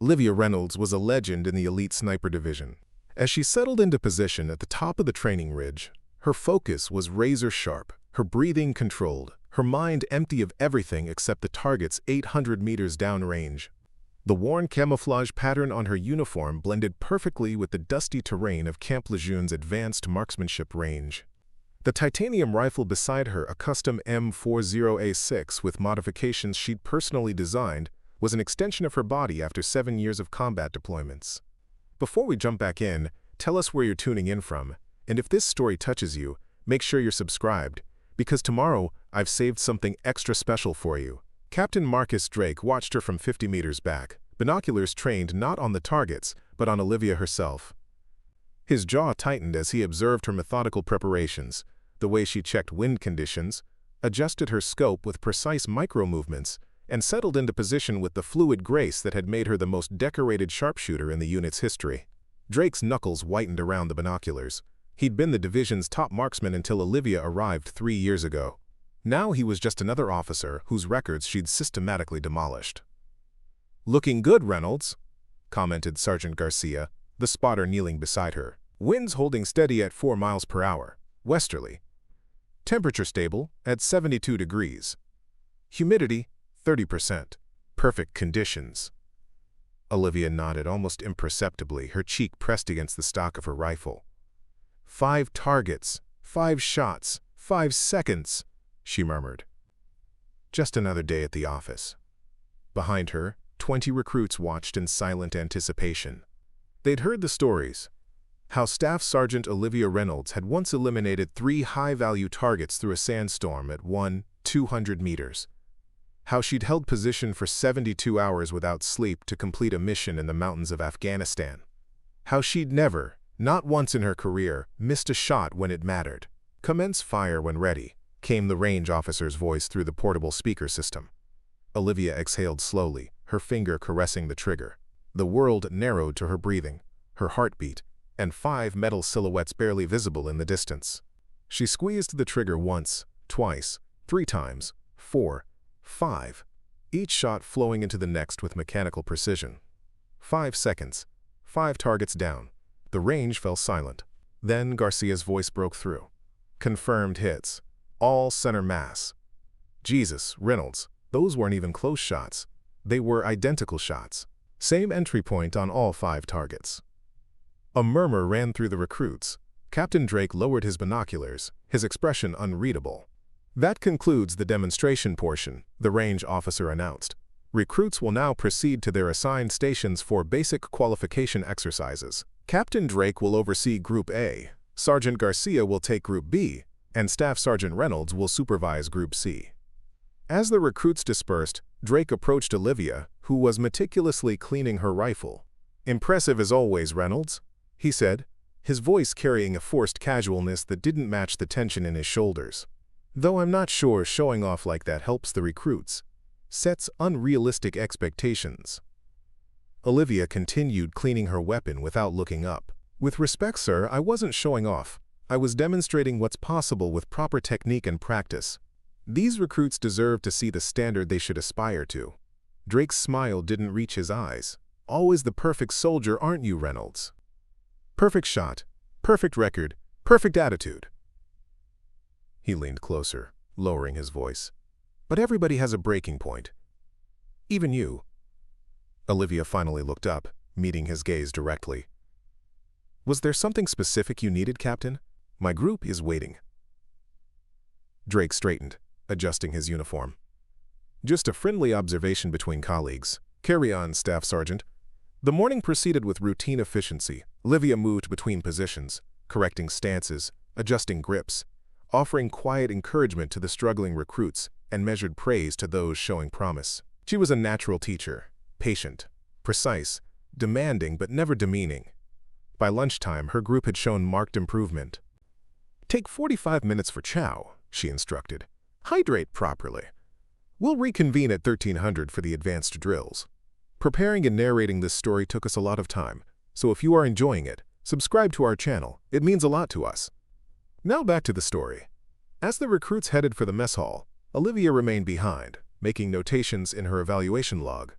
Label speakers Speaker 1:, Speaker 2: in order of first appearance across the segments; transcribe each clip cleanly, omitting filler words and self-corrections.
Speaker 1: Olivia Reynolds was a legend in the elite sniper division. As she settled into position at the top of the training ridge, her focus was razor sharp, her breathing controlled, her mind empty of everything except the target's 800 meters downrange. The worn camouflage pattern on her uniform blended perfectly with the dusty terrain of Camp Lejeune's advanced marksmanship range. The titanium rifle beside her, a custom M40A6 with modifications she'd personally designed, was an extension of her body after 7 years of combat deployments. Before we jump back in, tell us where you're tuning in from, and if this story touches you, make sure you're subscribed, because tomorrow I've saved something extra special for you. Captain Marcus Drake watched her from 50 meters back, binoculars trained not on the targets, but on Olivia herself. His jaw tightened as he observed her methodical preparations, the way she checked wind conditions, adjusted her scope with precise micro-movements, and settled into position with the fluid grace that had made her the most decorated sharpshooter in the unit's history. Drake's knuckles whitened around the binoculars. He'd been the division's top marksman until Olivia arrived 3 years ago. Now he was just another officer whose records she'd systematically demolished. "Looking good, Reynolds," commented Sergeant Garcia, the spotter kneeling beside her. "Winds holding steady at 4 miles per hour, westerly. Temperature stable at 72 degrees. Humidity 30%. Perfect conditions." Olivia nodded almost imperceptibly, her cheek pressed against the stock of her rifle. 5 targets, 5 shots, 5 seconds, she murmured. Just another day at the office. Behind her, 20 recruits watched in silent anticipation. They'd heard the stories. How Staff Sergeant Olivia Reynolds had once eliminated 3 high-value targets through a sandstorm at 200 meters. How she'd held position for 72 hours without sleep to complete a mission in the mountains of Afghanistan. How she'd never, not once in her career, missed a shot when it mattered. "Commence fire when ready," came the range officer's voice through the portable speaker system. Olivia exhaled slowly, her finger caressing the trigger. The world narrowed to her breathing, her heartbeat, and 5 metal silhouettes barely visible in the distance. She squeezed the trigger once, twice, 3 times, 4, 5, each shot flowing into the next with mechanical precision. 5 seconds, 5 targets down. The range fell silent. Then Garcia's voice broke through. "Confirmed hits. All center mass." Jesus, Reynolds, those weren't even close shots. They were identical shots. Same entry point on all 5 targets. A murmur ran through the recruits. Captain Drake lowered his binoculars, his expression unreadable. "That concludes the demonstration portion," the range officer announced. "Recruits will now proceed to their assigned stations for basic qualification exercises. Captain Drake will oversee Group A, Sergeant Garcia will take Group B, and Staff Sergeant Reynolds will supervise Group C." As the recruits dispersed, Drake approached Olivia, who was meticulously cleaning her rifle. "Impressive as always, Reynolds," he said, his voice carrying a forced casualness that didn't match the tension in his shoulders. "Though I'm not sure showing off like that helps the recruits. Sets unrealistic expectations." Olivia continued cleaning her weapon without looking up. "With respect, sir, I wasn't showing off. I was demonstrating what's possible with proper technique and practice. These recruits deserve to see the standard they should aspire to." Drake's smile didn't reach his eyes. "Always the perfect soldier, aren't you, Reynolds? Perfect shot, perfect record, perfect attitude." He leaned closer, lowering his voice. "But everybody has a breaking point. Even you." Olivia finally looked up, meeting his gaze directly. "Was there something specific you needed, Captain? My group is waiting." Drake straightened, adjusting his uniform. "Just a friendly observation between colleagues. Carry on, Staff Sergeant." The morning proceeded with routine efficiency. Olivia moved between positions, correcting stances, adjusting grips, offering quiet encouragement to the struggling recruits, and measured praise to those showing promise. She was a natural teacher, patient, precise, demanding but never demeaning. By lunchtime, her group had shown marked improvement. "Take 45 minutes for chow," she instructed. "Hydrate properly. We'll reconvene at 1300 for the advanced drills." Preparing and narrating this story took us a lot of time, so if you are enjoying it, subscribe to our channel. It means a lot to us. Now back to the story. As the recruits headed for the mess hall, Olivia remained behind, making notations in her evaluation log.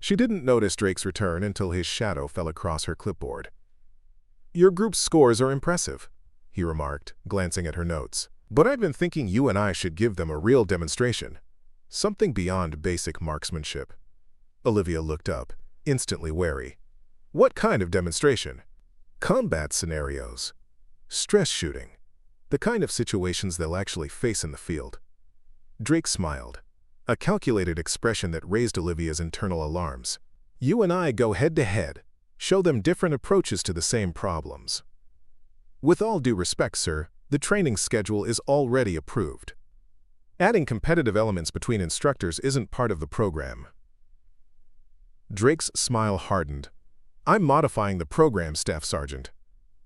Speaker 1: She didn't notice Drake's return until his shadow fell across her clipboard. "Your group's scores are impressive," he remarked, glancing at her notes. "But I've been thinking you and I should give them a real demonstration. Something beyond basic marksmanship." Olivia looked up, instantly wary. "What kind of demonstration?" "Combat scenarios. Stress shooting. The kind of situations they'll actually face in the field." Drake smiled, a calculated expression that raised Olivia's internal alarms. "You and I go head-to-head, show them different approaches to the same problems." "With all due respect, sir, the training schedule is already approved. Adding competitive elements between instructors isn't part of the program." Drake's smile hardened. "I'm modifying the program, Staff Sergeant.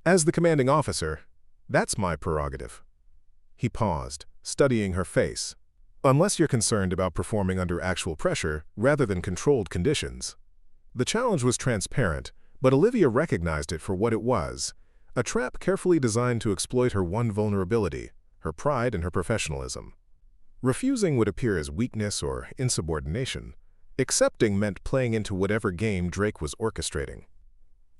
Speaker 1: As the commanding officer, that's my prerogative." He paused, studying her face. "Unless you're concerned about performing under actual pressure rather than controlled conditions." The challenge was transparent, but Olivia recognized it for what it was, a trap carefully designed to exploit her one vulnerability, her pride and her professionalism. Refusing would appear as weakness or insubordination. Accepting meant playing into whatever game Drake was orchestrating.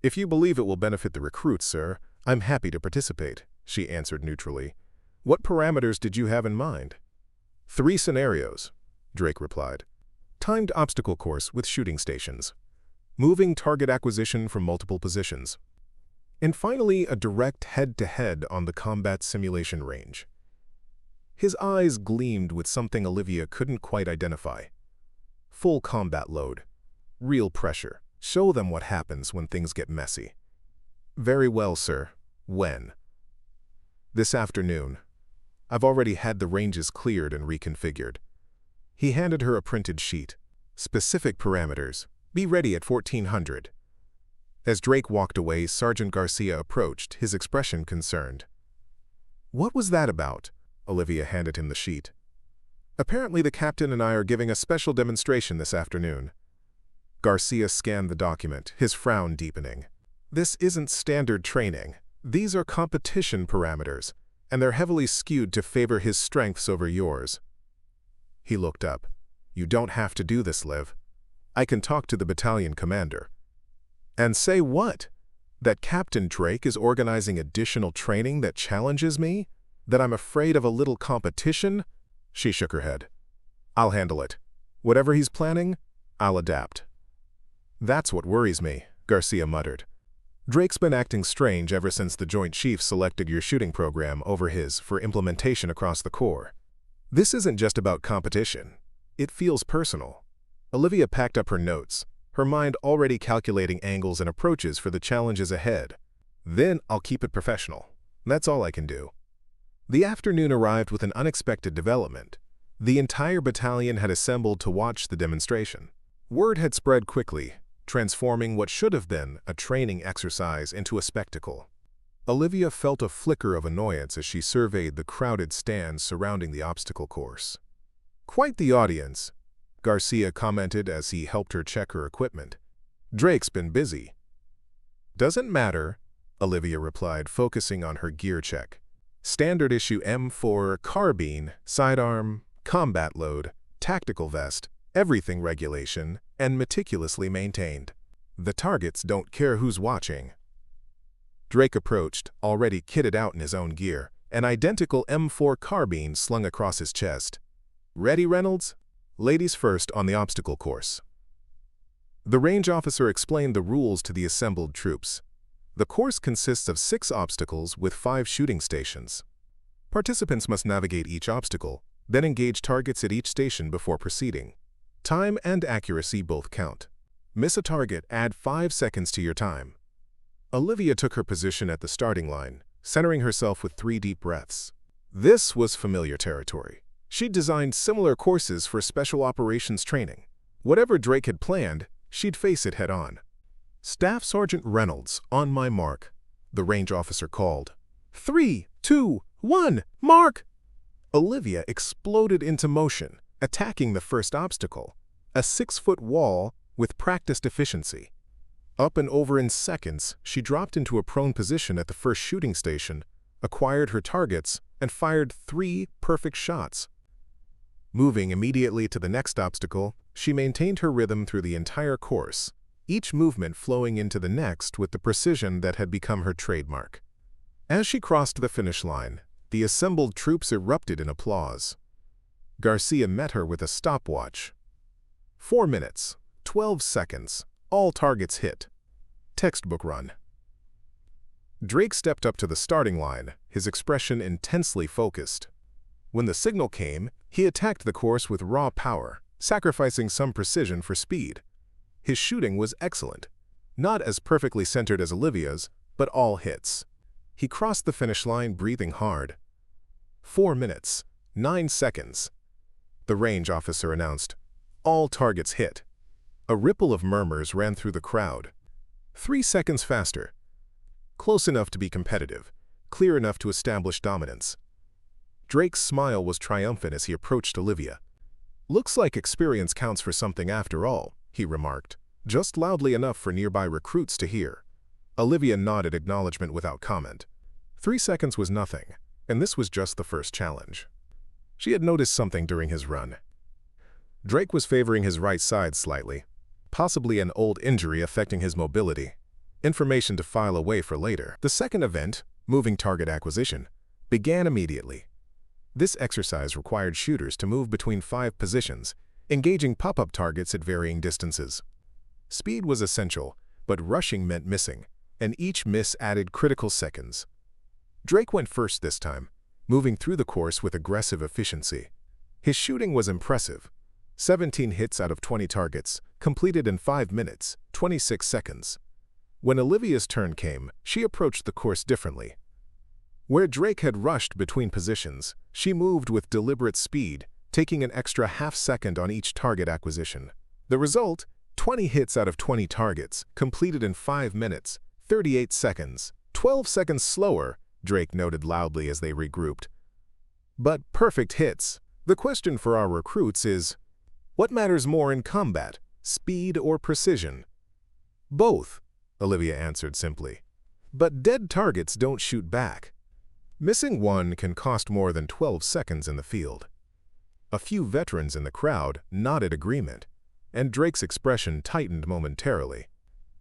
Speaker 1: "If you believe it will benefit the recruits, sir, I'm happy to participate," she answered neutrally. "What parameters did you have in mind?" "3 scenarios," Drake replied. "Timed obstacle course with shooting stations. Moving target acquisition from multiple positions. And finally, a direct head-to-head on the combat simulation range." His eyes gleamed with something Olivia couldn't quite identify. Full combat load. Real pressure. Show them what happens when things get messy. "Very well, sir. When?" "This afternoon. I've already had the ranges cleared and reconfigured." He handed her a printed sheet. "Specific parameters. Be ready at 1400. As Drake walked away, Sergeant Garcia approached, his expression concerned. "What was that about?" Olivia handed him the sheet. "Apparently the captain and I are giving a special demonstration this afternoon." Garcia scanned the document, his frown deepening. "This isn't standard training. These are competition parameters, and they're heavily skewed to favor his strengths over yours." He looked up. "You don't have to do this, Liv. I can talk to the battalion commander." "And say what? That Captain Drake is organizing additional training that challenges me? That I'm afraid of a little competition?" She shook her head. "I'll handle it. Whatever he's planning, I'll adapt." "That's what worries me," Garcia muttered. "Drake's been acting strange ever since the Joint Chiefs selected your shooting program over his for implementation across the Corps. This isn't just about competition. It feels personal." Olivia packed up her notes, her mind already calculating angles and approaches for the challenges ahead. "Then I'll keep it professional. That's all I can do." The afternoon arrived with an unexpected development. The entire battalion had assembled to watch the demonstration. Word had spread quickly, transforming what should have been a training exercise into a spectacle. Olivia felt a flicker of annoyance as she surveyed the crowded stands surrounding the obstacle course. "Quite the audience," Garcia commented as he helped her check her equipment. "Drake's been busy." "Doesn't matter," Olivia replied, focusing on her gear check. "Standard issue M4, carbine, sidearm, combat load, tactical vest, everything regulation, and meticulously maintained. The targets don't care who's watching." Drake approached, already kitted out in his own gear, an identical M4 carbine slung across his chest. "Ready, Reynolds? Ladies first on the obstacle course." The range officer explained the rules to the assembled troops. The course consists of 6 obstacles with 5 shooting stations. Participants must navigate each obstacle, then engage targets at each station before proceeding. Time and accuracy both count. Miss a target, add 5 seconds to your time. Olivia took her position at the starting line, centering herself with 3 deep breaths. This was familiar territory. She'd designed similar courses for special operations training. Whatever Drake had planned, she'd face it head-on. "Staff Sergeant Reynolds, on my mark," the range officer called. 3, 2, 1, mark! Olivia exploded into motion, attacking the first obstacle, a 6-foot wall with practiced efficiency. Up and over in seconds, she dropped into a prone position at the first shooting station, acquired her targets, and fired 3 perfect shots. Moving immediately to the next obstacle, she maintained her rhythm through the entire course, each movement flowing into the next with the precision that had become her trademark. As she crossed the finish line, the assembled troops erupted in applause. Garcia met her with a stopwatch. 4 minutes, 12 seconds, all targets hit. Textbook run. Drake stepped up to the starting line, his expression intensely focused. When the signal came, he attacked the course with raw power, sacrificing some precision for speed. His shooting was excellent, not as perfectly centered as Olivia's, but all hits. He crossed the finish line breathing hard. 4 minutes, 9 seconds. The range officer announced, "All targets hit." A ripple of murmurs ran through the crowd. 3 seconds faster. Close enough to be competitive, clear enough to establish dominance. Drake's smile was triumphant as he approached Olivia. "Looks like experience counts for something after all," he remarked, just loudly enough for nearby recruits to hear. Olivia nodded acknowledgement without comment. 3 seconds was nothing, and this was just the first challenge. She had noticed something during his run. Drake was favoring his right side slightly, possibly an old injury affecting his mobility. Information to file away for later. The second event, moving target acquisition, began immediately. This exercise required shooters to move between 5 positions, engaging pop-up targets at varying distances. Speed was essential, but rushing meant missing, and each miss added critical seconds. Drake went first this time, moving through the course with aggressive efficiency. His shooting was impressive. 17 hits out of 20 targets, completed in 5 minutes, 26 seconds. When Olivia's turn came, she approached the course differently. Where Drake had rushed between positions, she moved with deliberate speed, taking an extra half-second on each target acquisition. The result? 20 hits out of 20 targets, completed in 5 minutes, 38 seconds. 12 seconds slower, Drake noted loudly as they regrouped. But perfect hits. The question for our recruits is, what matters more in combat, speed or precision? Both, Olivia answered simply. But dead targets don't shoot back. Missing one can cost more than 12 seconds in the field. A few veterans in the crowd nodded agreement, and Drake's expression tightened momentarily.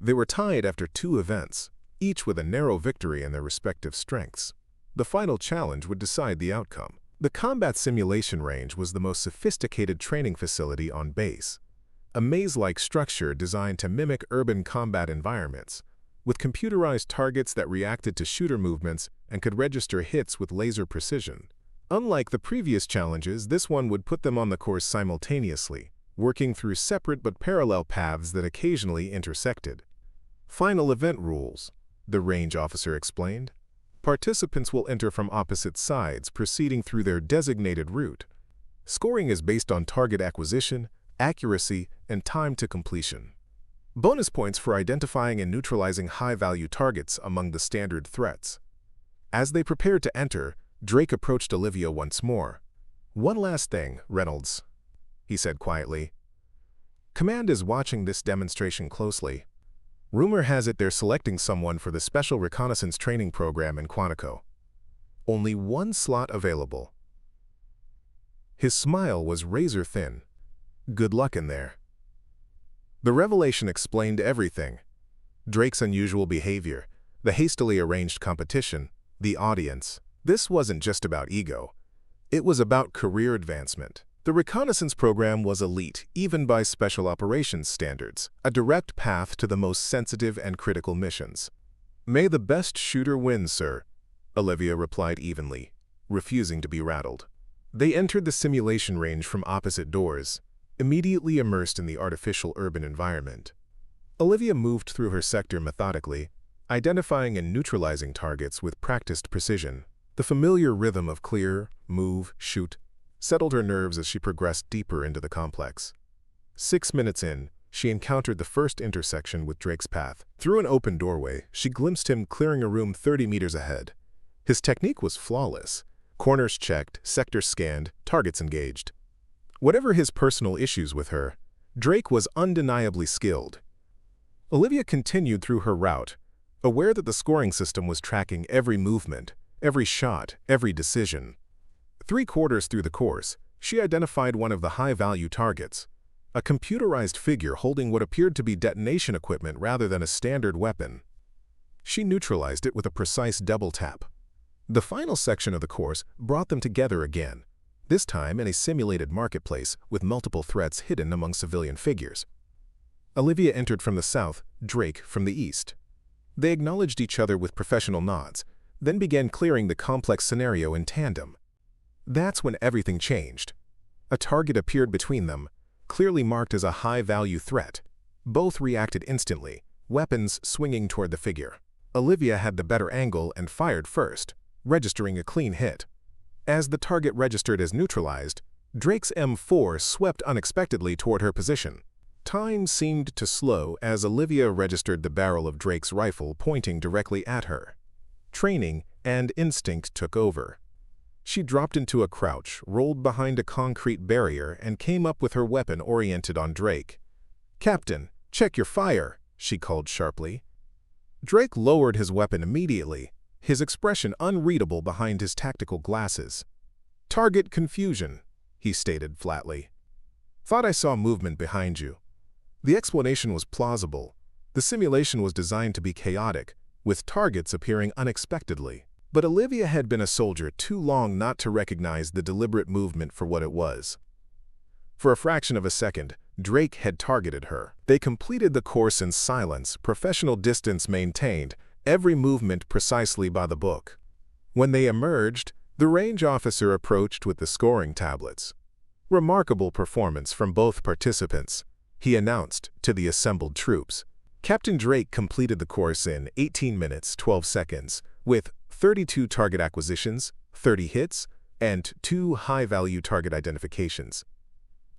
Speaker 1: They were tied after 2 events, each with a narrow victory in their respective strengths. The final challenge would decide the outcome. The combat simulation range was the most sophisticated training facility on base. A maze-like structure designed to mimic urban combat environments, with computerized targets that reacted to shooter movements and could register hits with laser precision. Unlike the previous challenges, this one would put them on the course simultaneously, working through separate but parallel paths that occasionally intersected. Final event rules, the range officer explained. Participants will enter from opposite sides, proceeding through their designated route. Scoring is based on target acquisition, accuracy, and time to completion. Bonus points for identifying and neutralizing high-value targets among the standard threats. As they prepared to enter, Drake approached Olivia once more. "One last thing, Reynolds," he said quietly. "Command is watching this demonstration closely. Rumor has it they're selecting someone for the Special Reconnaissance Training Program in Quantico. Only 1 slot available." His smile was razor-thin. "Good luck in there." The revelation explained everything. Drake's unusual behavior, the hastily arranged competition, the audience. This wasn't just about ego. It was about career advancement. The reconnaissance program was elite, even by special operations standards, a direct path to the most sensitive and critical missions. "May the best shooter win, sir," Olivia replied evenly, refusing to be rattled. They entered the simulation range from opposite doors, immediately immersed in the artificial urban environment. Olivia moved through her sector methodically, identifying and neutralizing targets with practiced precision. The familiar rhythm of clear, move, shoot settled her nerves as she progressed deeper into the complex. 6 minutes in, she encountered the first intersection with Drake's path. Through an open doorway, she glimpsed him clearing a room 30 meters ahead. His technique was flawless. Corners checked, sectors scanned, targets engaged. Whatever his personal issues with her, Drake was undeniably skilled. Olivia continued through her route, aware that the scoring system was tracking every movement, every shot, every decision. 3/4 through the course, She identified one of the high-value targets, a computerized figure holding what appeared to be detonation equipment rather than a standard weapon. She neutralized it with a precise double tap. The final section of the course brought them together again, this time in a simulated marketplace with multiple threats hidden among civilian figures. Olivia entered from the south, Drake from the east. They acknowledged each other with professional nods, then began clearing the complex scenario in tandem. That's when everything changed. A target appeared between them, clearly marked as a high-value threat. Both reacted instantly, weapons swinging toward the figure. Olivia had the better angle and fired first, registering a clean hit. As the target registered as neutralized, Drake's M4 swept unexpectedly toward her position. Time seemed to slow as Olivia registered the barrel of Drake's rifle pointing directly at her. Training and instinct took over. She dropped into a crouch, rolled behind a concrete barrier, and came up with her weapon oriented on Drake. "Captain, check your fire," she called sharply. Drake lowered his weapon immediately, his expression unreadable behind his tactical glasses. "Target confusion," he stated flatly. "Thought I saw movement behind you." The explanation was plausible. The simulation was designed to be chaotic, with targets appearing unexpectedly. But Olivia had been a soldier too long not to recognize the deliberate movement for what it was. For a fraction of a second, Drake had targeted her. They completed the course in silence, professional distance maintained, every movement precisely by the book. When they emerged, the range officer approached with the scoring tablets. "Remarkable performance from both participants," he announced to the assembled troops. Captain Drake completed the course in 18 minutes, 12 seconds, with 32 target acquisitions, 30 hits, and 2 high-value target identifications.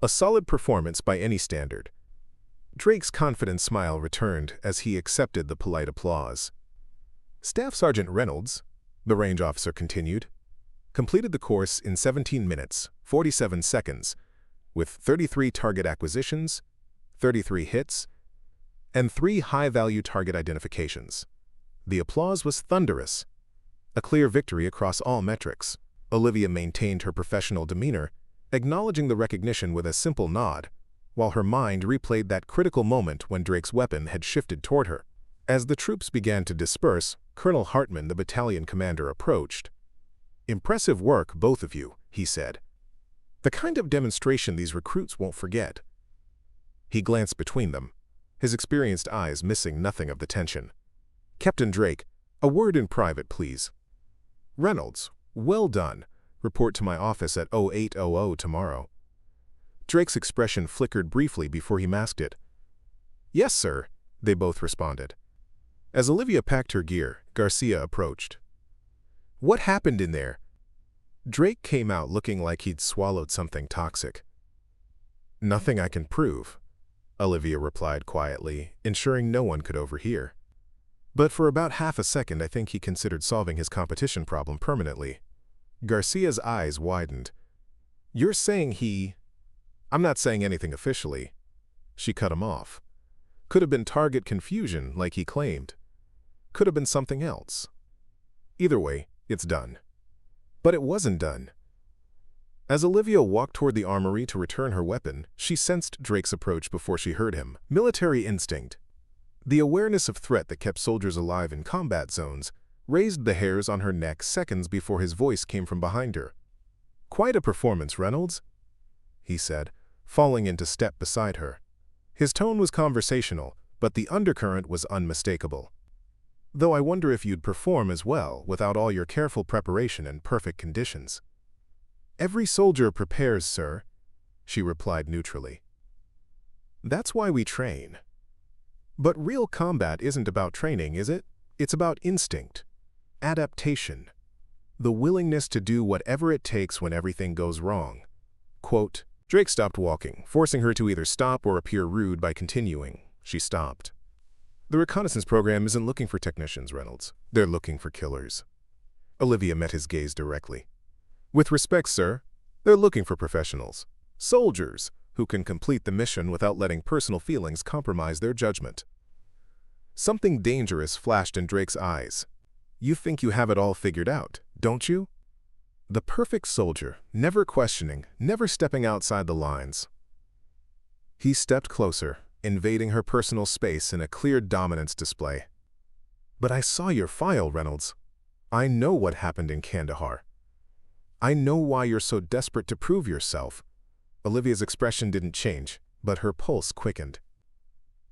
Speaker 1: A solid performance by any standard. Drake's confident smile returned as he accepted the polite applause. Staff Sergeant Reynolds, the range officer continued, completed the course in 17 minutes, 47 seconds, with 33 target acquisitions, 33 hits, and 3 high-value target identifications. The applause was thunderous. A clear victory across all metrics. Olivia maintained her professional demeanor, acknowledging the recognition with a simple nod, while her mind replayed that critical moment when Drake's weapon had shifted toward her. As the troops began to disperse, Colonel Hartman, the battalion commander, approached. "Impressive work, both of you," he said. "The kind of demonstration these recruits won't forget." He glanced between them, his experienced eyes missing nothing of the tension. "Captain Drake, a word in private, please." "Reynolds, well done. Report to my office at 0800 tomorrow." Drake's expression flickered briefly before he masked it. "Yes, sir," they both responded. As Olivia packed her gear, Garcia approached. "What happened in there?" Drake came out looking like he'd swallowed something toxic. "Nothing I can prove," Olivia replied quietly, ensuring no one could overhear. But for about half a second, I think he considered solving his competition problem permanently. Garcia's eyes widened. "You're saying he—" "I'm not saying anything officially." She cut him off. "Could have been target confusion, like he claimed. Could have been something else. Either way, it's done." But it wasn't done. As Olivia walked toward the armory to return her weapon, she sensed Drake's approach before she heard him. Military instinct. The awareness of threat that kept soldiers alive in combat zones raised the hairs on her neck seconds before his voice came from behind her. "Quite a performance, Reynolds," he said, falling into step beside her. His tone was conversational, but the undercurrent was unmistakable. "Though I wonder if you'd perform as well without all your careful preparation and perfect conditions." "Every soldier prepares, sir," she replied neutrally. "That's why we train." But real combat isn't about training, is it? It's about instinct, adaptation, the willingness to do whatever it takes when everything goes wrong. Quote, Drake stopped walking, forcing her to either stop or appear rude by continuing. She stopped. "The reconnaissance program isn't looking for technicians, Reynolds. They're looking for killers." Olivia met his gaze directly. "With respect, sir, they're looking for professionals. Soldiers who can complete the mission without letting personal feelings compromise their judgment." Something dangerous flashed in Drake's eyes. "You think you have it all figured out, don't you?" The perfect soldier, never questioning, never stepping outside the lines. He stepped closer, invading her personal space in a clear dominance display. "But I saw your file, Reynolds. I know what happened in Kandahar. I know why you're so desperate to prove yourself." Olivia's expression didn't change, but her pulse quickened.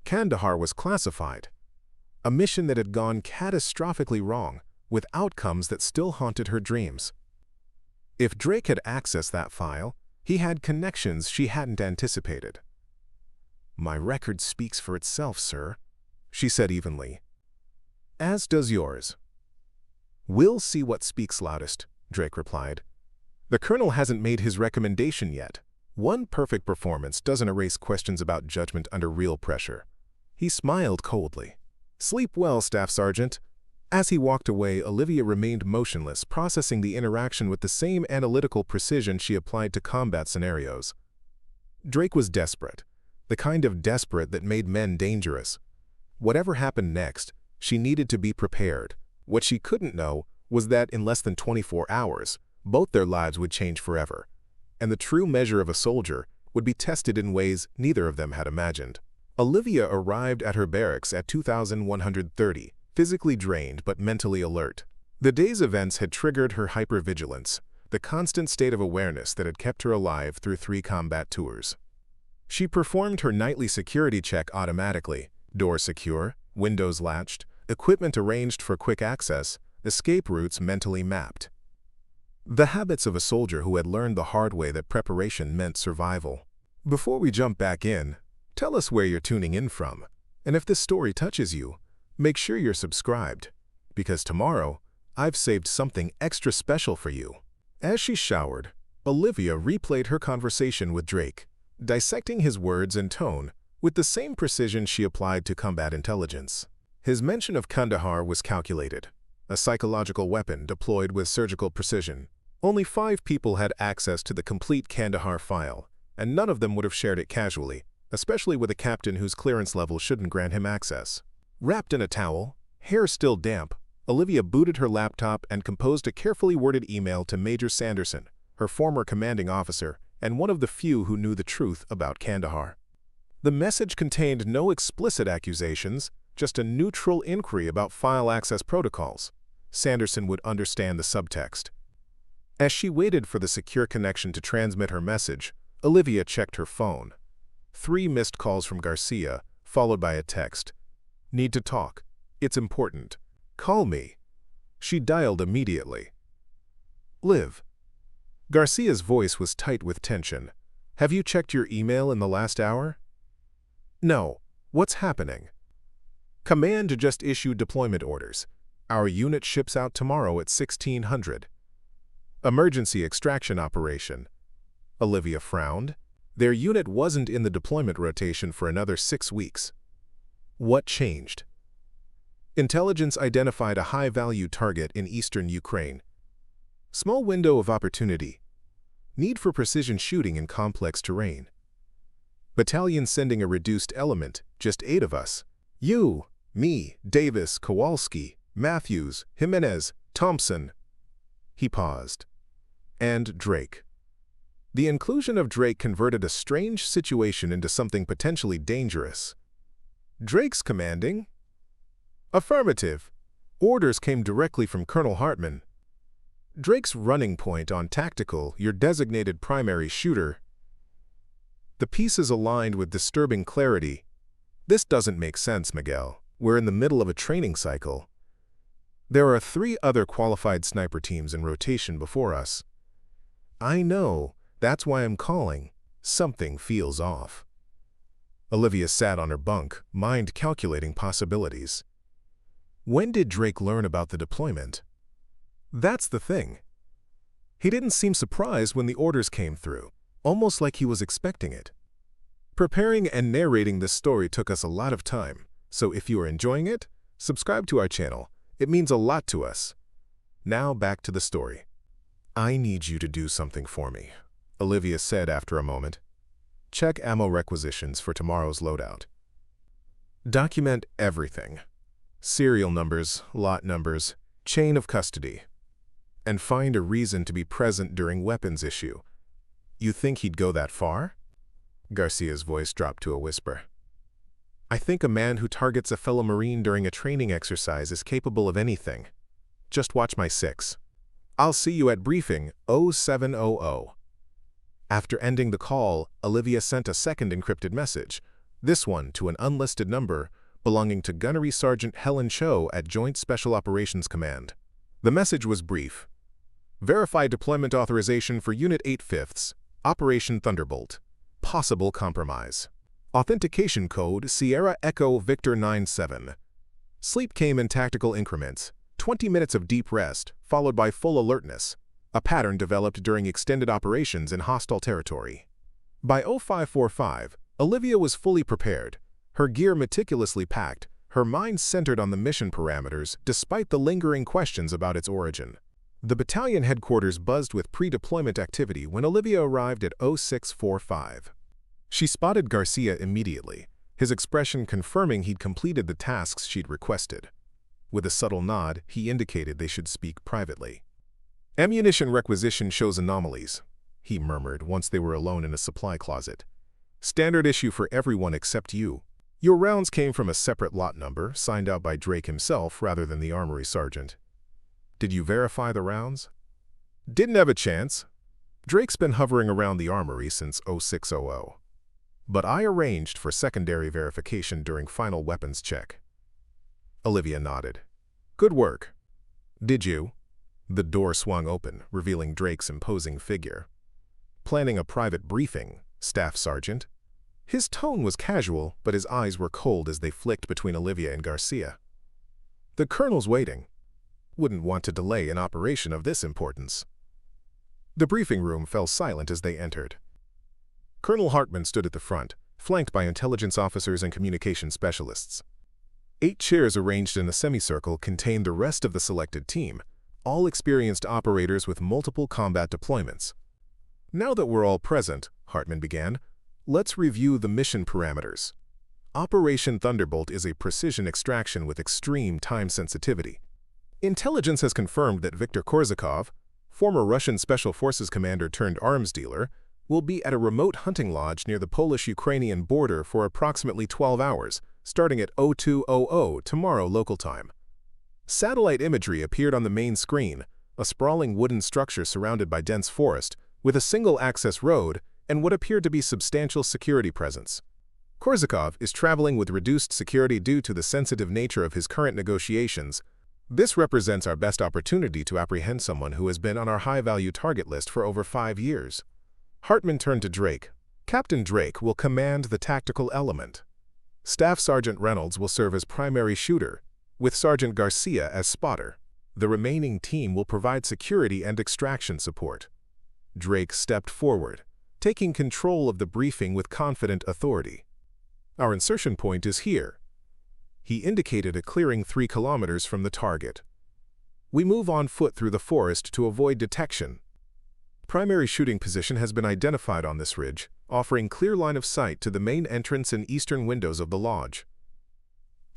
Speaker 1: Kandahar was classified. A mission that had gone catastrophically wrong, with outcomes that still haunted her dreams. If Drake had accessed that file, he had connections she hadn't anticipated. "My record speaks for itself, sir," she said evenly. "As does yours." "We'll see what speaks loudest," Drake replied. "The colonel hasn't made his recommendation yet. One perfect performance doesn't erase questions about judgment under real pressure." He smiled coldly. "Sleep well, Staff Sergeant." As he walked away, Olivia remained motionless, processing the interaction with the same analytical precision she applied to combat scenarios. Drake was desperate, the kind of desperate that made men dangerous. Whatever happened next, she needed to be prepared. What she couldn't know was that in less than 24 hours, both their lives would change forever, and the true measure of a soldier would be tested in ways neither of them had imagined. Olivia arrived at her barracks at 2130, physically drained but mentally alert. The day's events had triggered her hypervigilance, the constant state of awareness that had kept her alive through 3 combat tours. She performed her nightly security check automatically, doors secure, windows latched, equipment arranged for quick access, escape routes mentally mapped. The habits of a soldier who had learned the hard way that preparation meant survival. Before we jump back in, tell us where you're tuning in from, and if this story touches you, make sure you're subscribed, because tomorrow, I've saved something extra special for you. As she showered, Olivia replayed her conversation with Drake, dissecting his words and tone with the same precision she applied to combat intelligence. His mention of Kandahar was calculated, a psychological weapon deployed with surgical precision. Only 5 people had access to the complete Kandahar file, and none of them would have shared it casually, especially with a captain whose clearance level shouldn't grant him access. Wrapped in a towel, hair still damp, Olivia booted her laptop and composed a carefully worded email to Major Sanderson, her former commanding officer, and one of the few who knew the truth about Kandahar. The message contained no explicit accusations, just a neutral inquiry about file access protocols. Sanderson would understand the subtext. As she waited for the secure connection to transmit her message, Olivia checked her phone. 3 missed calls from Garcia, followed by a text. "Need to talk. It's important. Call me." She dialed immediately. "Liv." Garcia's voice was tight with tension. "Have you checked your email in the last hour?" "No. What's happening?" "Command just issued deployment orders. Our unit ships out tomorrow at 1600. Emergency extraction operation." Olivia frowned. Their unit wasn't in the deployment rotation for another 6 weeks. What changed? Intelligence identified a high-value target in eastern Ukraine. Small window of opportunity. Need for precision shooting in complex terrain. Battalion sending a reduced element, just 8 of us. You, me, Davis, Kowalski, Matthews, Jimenez, Thompson. He paused. And Drake. The inclusion of Drake converted a strange situation into something potentially dangerous. "Drake's commanding?" "Affirmative. Orders came directly from Colonel Hartman." "Drake's running point on tactical, your designated primary shooter." The pieces aligned with disturbing clarity. "This doesn't make sense, Miguel. We're in the middle of a training cycle. There are 3 other qualified sniper teams in rotation before us." "I know. That's why I'm calling. Something feels off." Olivia sat on her bunk, mind calculating possibilities. When did Drake learn about the deployment? That's the thing. He didn't seem surprised when the orders came through, almost like he was expecting it. Preparing and narrating this story took us a lot of time, so if you are enjoying it, subscribe to our channel. It means a lot to us. Now back to the story. "I need you to do something for me," Olivia said after a moment. "Check ammo requisitions for tomorrow's loadout. Document everything. Serial numbers, lot numbers, chain of custody. and find a reason to be present during weapons issue. You think he'd go that far? Garcia's voice dropped to a whisper. I think a man who targets a fellow Marine during a training exercise is capable of anything. Just watch my 6. I'll see you at briefing 0700. After ending the call, Olivia sent a second encrypted message, this one to an unlisted number belonging to Gunnery Sergeant Helen Cho at Joint Special Operations Command. The message was brief. Verify deployment authorization for Unit 8/5, Operation Thunderbolt. Possible compromise. Authentication code Sierra Echo Victor 97. Sleep came in tactical increments, 20 minutes of deep rest, followed by full alertness, a pattern developed during extended operations in hostile territory. By 0545, Olivia was fully prepared, her gear meticulously packed, her mind centered on the mission parameters despite the lingering questions about its origin. The battalion headquarters buzzed with pre-deployment activity when Olivia arrived at 0645. She spotted Garcia immediately, his expression confirming he'd completed the tasks she'd requested. With a subtle nod, he indicated they should speak privately. Ammunition requisition shows anomalies, he murmured once they were alone in a supply closet. Standard issue for everyone except you. Your rounds came from a separate lot number, signed out by Drake himself rather than the armory sergeant. Did you verify the rounds? Didn't have a chance. Drake's been hovering around the armory since 0600. But I arranged for secondary verification during final weapons check. Olivia nodded. Good work. Did you? The door swung open, revealing Drake's imposing figure. Planning a private briefing, Staff Sergeant. His tone was casual, but his eyes were cold as they flicked between Olivia and Garcia. The colonel's waiting. Wouldn't want to delay an operation of this importance. The briefing room fell silent as they entered. Colonel Hartman stood at the front, flanked by intelligence officers and communication specialists. 8 chairs arranged in a semicircle contained the rest of the selected team, all experienced operators with multiple combat deployments. Now that we're all present, Hartman began, let's review the mission parameters. Operation Thunderbolt is a precision extraction with extreme time sensitivity. Intelligence has confirmed that Viktor Korzakov, former Russian Special Forces commander turned arms dealer, will be at a remote hunting lodge near the Polish-Ukrainian border for approximately 12 hours, starting at 0200 tomorrow local time. Satellite imagery appeared on the main screen, a sprawling wooden structure surrounded by dense forest, with a single-access road and what appeared to be substantial security presence. Korzakov is traveling with reduced security due to the sensitive nature of his current negotiations. This represents our best opportunity to apprehend someone who has been on our high-value target list for over 5 years. Hartman turned to Drake. Captain Drake will command the tactical element. Staff Sergeant Reynolds will serve as primary shooter, with Sergeant Garcia as spotter. The remaining team will provide security and extraction support. Drake stepped forward, taking control of the briefing with confident authority. Our insertion point is here. He indicated a clearing 3 kilometers from the target. We move on foot through the forest to avoid detection. Primary shooting position has been identified on this ridge, offering clear line of sight to the main entrance and eastern windows of the lodge.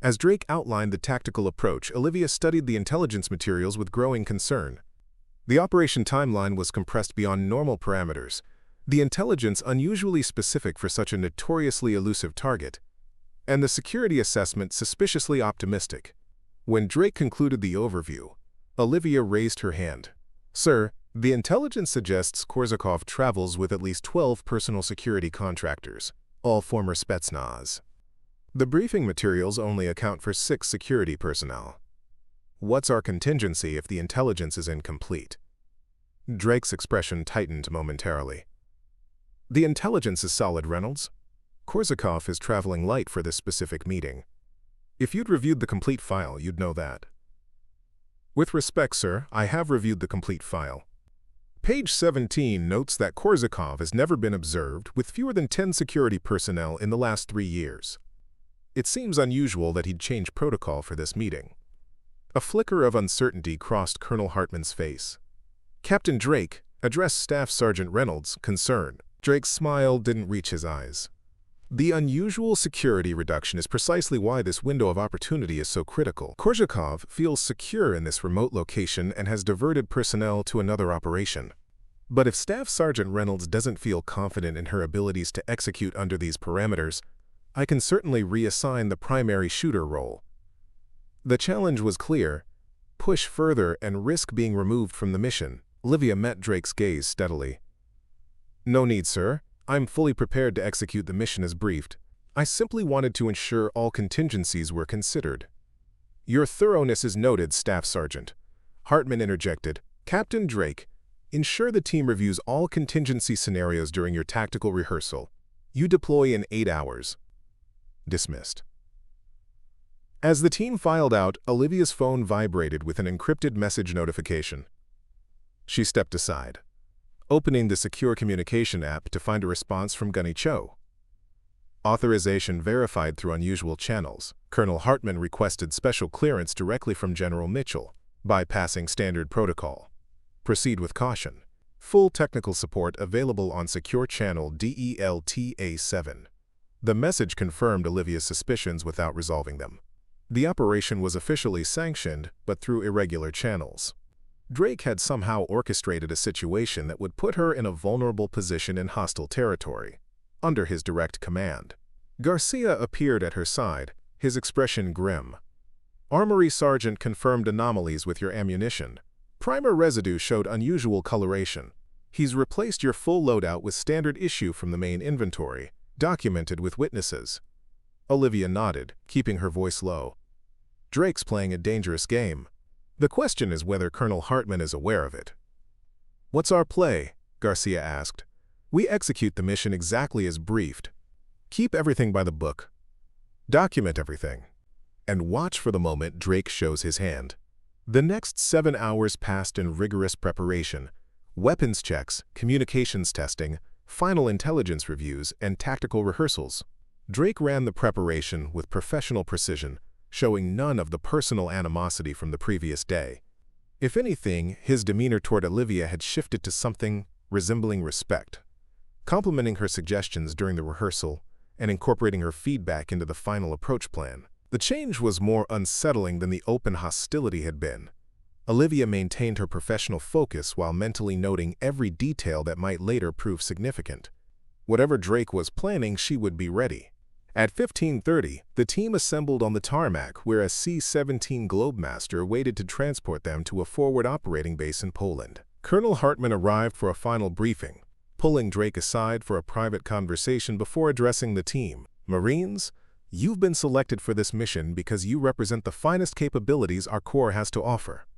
Speaker 1: As Drake outlined the tactical approach, Olivia studied the intelligence materials with growing concern. The operation timeline was compressed beyond normal parameters, the intelligence unusually specific for such a notoriously elusive target, and the security assessment suspiciously optimistic. When Drake concluded the overview, Olivia raised her hand. Sir, the intelligence suggests Korzakov travels with at least 12 personal security contractors, all former Spetsnaz. The briefing materials only account for 6 security personnel. What's our contingency if the intelligence is incomplete? Drake's expression tightened momentarily. The intelligence is solid, Reynolds. Korzakov is traveling light for this specific meeting. If you'd reviewed the complete file, you'd know that. With respect, sir, I have reviewed the complete file. Page 17 notes that Korzakov has never been observed with fewer than 10 security personnel in the last 3 years. It seems unusual that he'd change protocol for this meeting. A flicker of uncertainty crossed Colonel Hartman's face. Captain Drake addressed Staff Sergeant Reynolds, concerned. Drake's smile didn't reach his eyes. The unusual security reduction is precisely why this window of opportunity is so critical. Korzhakov feels secure in this remote location and has diverted personnel to another operation. But if Staff Sergeant Reynolds doesn't feel confident in her abilities to execute under these parameters, I can certainly reassign the primary shooter role. The challenge was clear: push further and risk being removed from the mission. Olivia met Drake's gaze steadily. "No need, sir. I'm fully prepared to execute the mission as briefed. I simply wanted to ensure all contingencies were considered." "Your thoroughness is noted, Staff Sergeant." Hartman interjected. "Captain Drake, ensure the team reviews all contingency scenarios during your tactical rehearsal. You deploy in 8 hours." Dismissed. As the team filed out, Olivia's phone vibrated with an encrypted message notification. She stepped aside, opening the secure communication app to find a response from Gunny Cho. Authorization verified through unusual channels. Colonel Hartman requested special clearance directly from General Mitchell, bypassing standard protocol. Proceed with caution. Full technical support available on secure channel DELTA-7. The message confirmed Olivia's suspicions without resolving them. The operation was officially sanctioned, but through irregular channels. Drake had somehow orchestrated a situation that would put her in a vulnerable position in hostile territory, under his direct command. Garcia appeared at her side, his expression grim. "Armory Sergeant confirmed anomalies with your ammunition. Primer residue showed unusual coloration. He's replaced your full loadout with standard issue from the main inventory, documented with witnesses." Olivia nodded, keeping her voice low. Drake's playing a dangerous game. The question is whether Colonel Hartman is aware of it. "What's our play?" Garcia asked. "We execute the mission exactly as briefed. Keep everything by the book. Document everything. And watch for the moment Drake shows his hand." The next 7 hours passed in rigorous preparation: weapons checks, communications testing, final intelligence reviews, and tactical rehearsals. Drake ran the preparation with professional precision, showing none of the personal animosity from the previous day. If anything, his demeanor toward Olivia had shifted to something resembling respect, complimenting her suggestions during the rehearsal and incorporating her feedback into the final approach plan. The change was more unsettling than the open hostility had been. Olivia maintained her professional focus while mentally noting every detail that might later prove significant. Whatever Drake was planning, she would be ready. At 15:30, the team assembled on the tarmac where a C-17 Globemaster waited to transport them to a forward operating base in Poland. Colonel Hartman arrived for a final briefing, pulling Drake aside for a private conversation before addressing the team. "Marines, you've been selected for this mission because you represent the finest capabilities our Corps has to offer.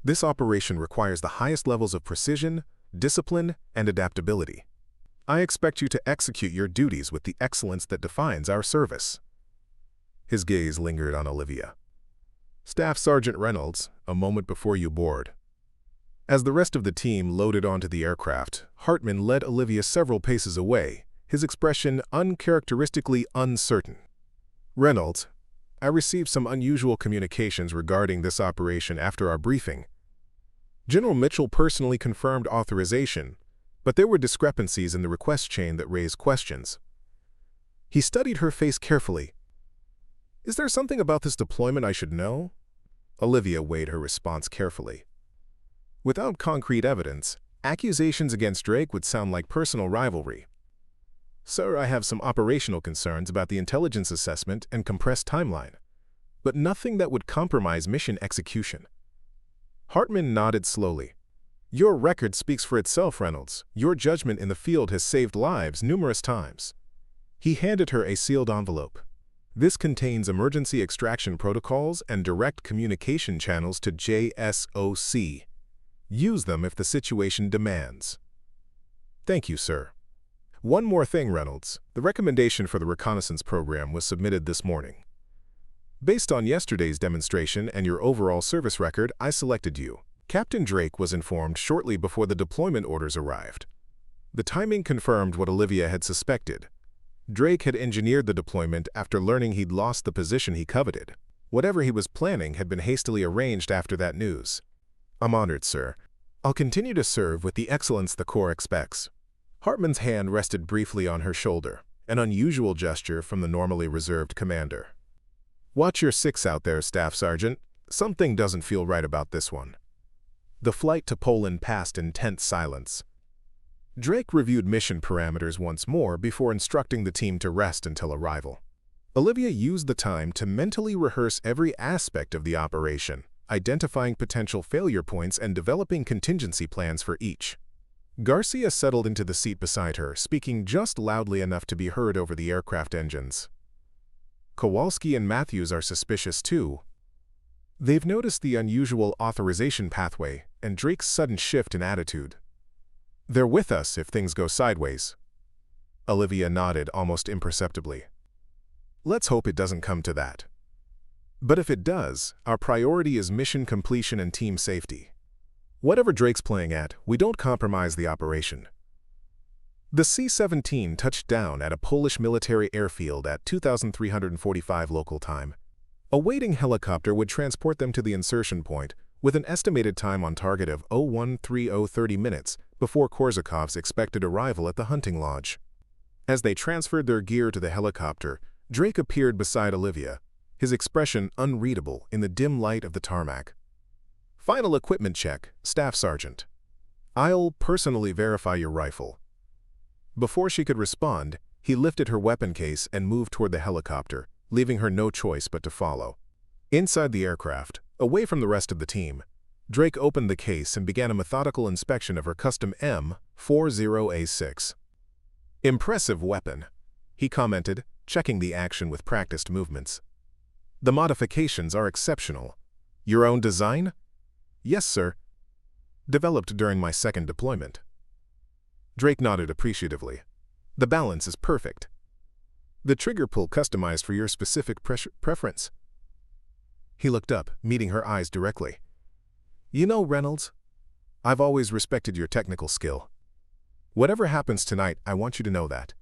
Speaker 1: This operation requires the highest levels of precision, discipline, and adaptability. I expect you to execute your duties with the excellence that defines our service." His gaze lingered on Olivia. "Staff Sergeant Reynolds, a moment before you board." As the rest of the team loaded onto the aircraft, Hartman led Olivia several paces away, his expression uncharacteristically uncertain. "Reynolds, I received some unusual communications regarding this operation after our briefing. General Mitchell personally confirmed authorization, but there were discrepancies in the request chain that raised questions." He studied her face carefully. "Is there something about this deployment I should know?" Olivia weighed her response carefully. Without concrete evidence, accusations against Drake would sound like personal rivalry. "Sir, I have some operational concerns about the intelligence assessment and compressed timeline, but nothing that would compromise mission execution." Hartman nodded slowly. "Your record speaks for itself, Reynolds. Your judgment in the field has saved lives numerous times." He handed her a sealed envelope. "This contains emergency extraction protocols and direct communication channels to JSOC. Use them if the situation demands." "Thank you, sir." "One more thing, Reynolds. The recommendation for the reconnaissance program was submitted this morning. Based on yesterday's demonstration and your overall service record, I selected you." Captain Drake was informed shortly before the deployment orders arrived. The timing confirmed what Olivia had suspected. Drake had engineered the deployment after learning he'd lost the position he coveted. Whatever he was planning had been hastily arranged after that news. "I'm honored, sir. I'll continue to serve with the excellence the Corps expects." Hartman's hand rested briefly on her shoulder, an unusual gesture from the normally reserved commander. "Watch your six out there, Staff Sergeant. Something doesn't feel right about this one." The flight to Poland passed in tense silence. Drake reviewed mission parameters once more before instructing the team to rest until arrival. Olivia used the time to mentally rehearse every aspect of the operation, identifying potential failure points and developing contingency plans for each. Garcia settled into the seat beside her, speaking just loudly enough to be heard over the aircraft engines. Kowalski and Matthews are suspicious too. They've noticed the unusual authorization pathway and Drake's sudden shift in attitude. "They're with us if things go sideways." Olivia nodded almost imperceptibly. "Let's hope it doesn't come to that. But if it does, our priority is mission completion and team safety. Whatever Drake's playing at, we don't compromise the operation." The C-17 touched down at a Polish military airfield at 2345 local time. A waiting helicopter would transport them to the insertion point, with an estimated time on target of 0130 minutes before Korsakov's expected arrival at the hunting lodge. As they transferred their gear to the helicopter, Drake appeared beside Olivia, his expression unreadable in the dim light of the tarmac. "Final equipment check, Staff Sergeant. I'll personally verify your rifle." Before she could respond, he lifted her weapon case and moved toward the helicopter, leaving her no choice but to follow. Inside the aircraft, away from the rest of the team, Drake opened the case and began a methodical inspection of her custom M40A6. "Impressive weapon," he commented, checking the action with practiced movements. "The modifications are exceptional. Your own design?" "Yes, sir. Developed during my second deployment." Drake nodded appreciatively. "The balance is perfect. The trigger pull customized for your specific preference." He looked up, meeting her eyes directly. "You know, Reynolds, I've always respected your technical skill. Whatever happens tonight, I want you to know that."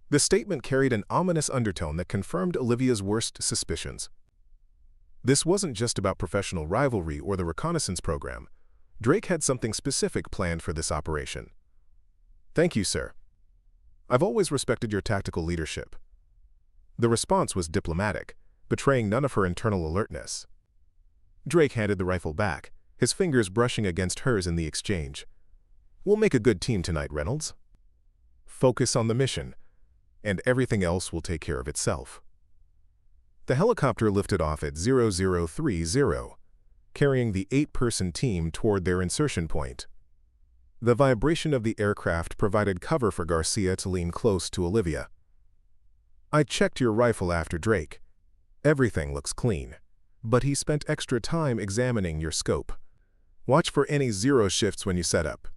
Speaker 1: The statement carried an ominous undertone that confirmed Olivia's worst suspicions. This wasn't just about professional rivalry or the reconnaissance program. Drake had something specific planned for this operation. "Thank you, sir. I've always respected your tactical leadership." The response was diplomatic, betraying none of her internal alertness. Drake handed the rifle back, his fingers brushing against hers in the exchange. "We'll make a good team tonight, Reynolds. Focus on the mission, and everything else will take care of itself." The helicopter lifted off at 0030, carrying the 8-person team toward their insertion point. The vibration of the aircraft provided cover for Garcia to lean close to Olivia. "I checked your rifle after Drake. Everything looks clean, but he spent extra time examining your scope. Watch for any zero shifts when you set up."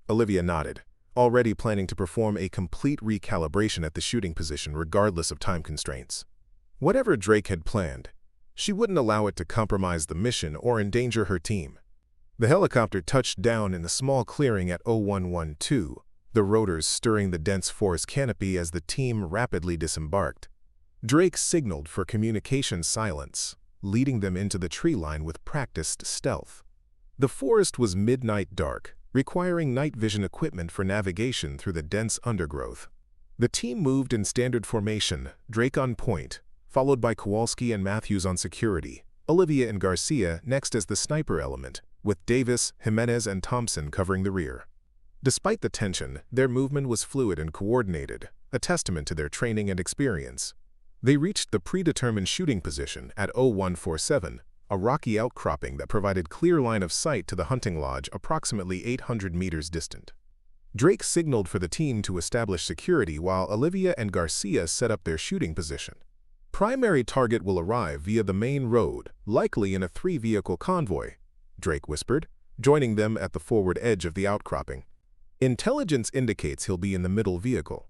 Speaker 1: Olivia nodded, already planning to perform a complete recalibration at the shooting position regardless of time constraints. Whatever Drake had planned, she wouldn't allow it to compromise the mission or endanger her team. The helicopter touched down in a small clearing at 0112, the rotors stirring the dense forest canopy as the team rapidly disembarked. Drake signaled for communication silence, leading them into the tree line with practiced stealth. The forest was midnight dark, requiring night vision equipment for navigation through the dense undergrowth. The team moved in standard formation, Drake on point, followed by Kowalski and Matthews on security, Olivia and Garcia next as the sniper element, with Davis, Jimenez, and Thompson covering the rear. Despite the tension, their movement was fluid and coordinated, a testament to their training and experience. They reached the predetermined shooting position at 0147, a rocky outcropping that provided clear line of sight to the hunting lodge approximately 800 meters distant. Drake signaled for the team to establish security while Olivia and Garcia set up their shooting position. "Primary target will arrive via the main road, likely in a 3-vehicle convoy," Drake whispered, joining them at the forward edge of the outcropping. "Intelligence indicates he'll be in the middle vehicle.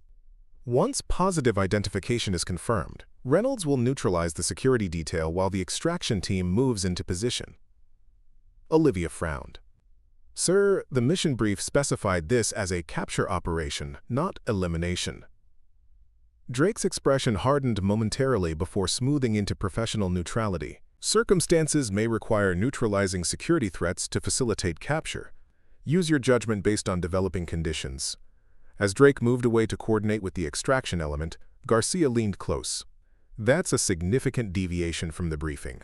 Speaker 1: Once positive identification is confirmed, Reynolds will neutralize the security detail while the extraction team moves into position." Olivia frowned. "Sir, the mission brief specified this as a capture operation, not elimination." Drake's expression hardened momentarily before smoothing into professional neutrality. "Circumstances may require neutralizing security threats to facilitate capture. Use your judgment based on developing conditions. As Drake moved away to coordinate with the extraction element, Garcia leaned close. That's a significant deviation from the briefing.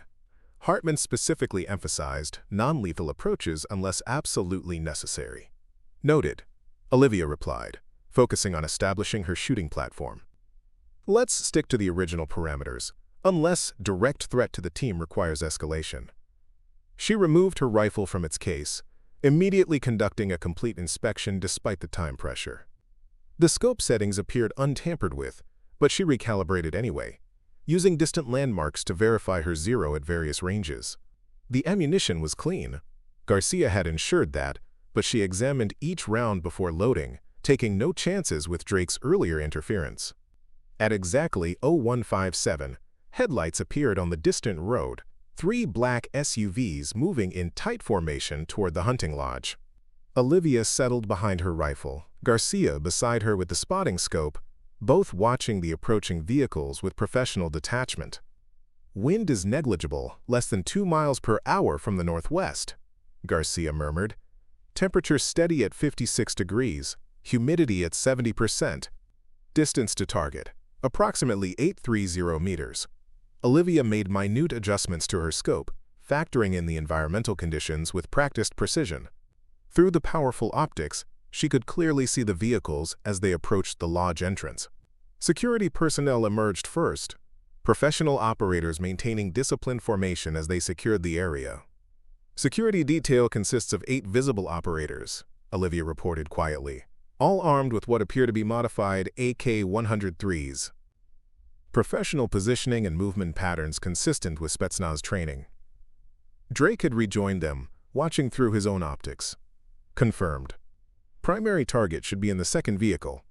Speaker 1: Hartman specifically emphasized non-lethal approaches unless absolutely necessary. Noted, Olivia replied, focusing on establishing her shooting platform. Let's stick to the original parameters, unless direct threat to the team requires escalation. She removed her rifle from its case, immediately conducting a complete inspection despite the time pressure. The scope settings appeared untampered with, but she recalibrated anyway, using distant landmarks to verify her zero at various ranges. The ammunition was clean. Garcia had ensured that, but she examined each round before loading, taking no chances with Drake's earlier interference. At exactly 0157, headlights appeared on the distant road, 3 black SUVs moving in tight formation toward the hunting lodge. Olivia settled behind her rifle, Garcia beside her with the spotting scope, both watching the approaching vehicles with professional detachment. Wind is negligible, less than 2 miles per hour from the northwest, Garcia murmured. Temperature steady at 56 degrees, humidity at 70%. Distance to target, approximately 830 meters. Olivia made minute adjustments to her scope, factoring in the environmental conditions with practiced precision. Through the powerful optics, she could clearly see the vehicles as they approached the lodge entrance. Security personnel emerged first, professional operators maintaining disciplined formation as they secured the area. Security detail consists of 8 visible operators, Olivia reported quietly, all armed with what appear to be modified AK-103s. Professional positioning and movement patterns consistent with Spetsnaz training. Drake had rejoined them, watching through his own optics. Confirmed. Primary target should be in the second vehicle.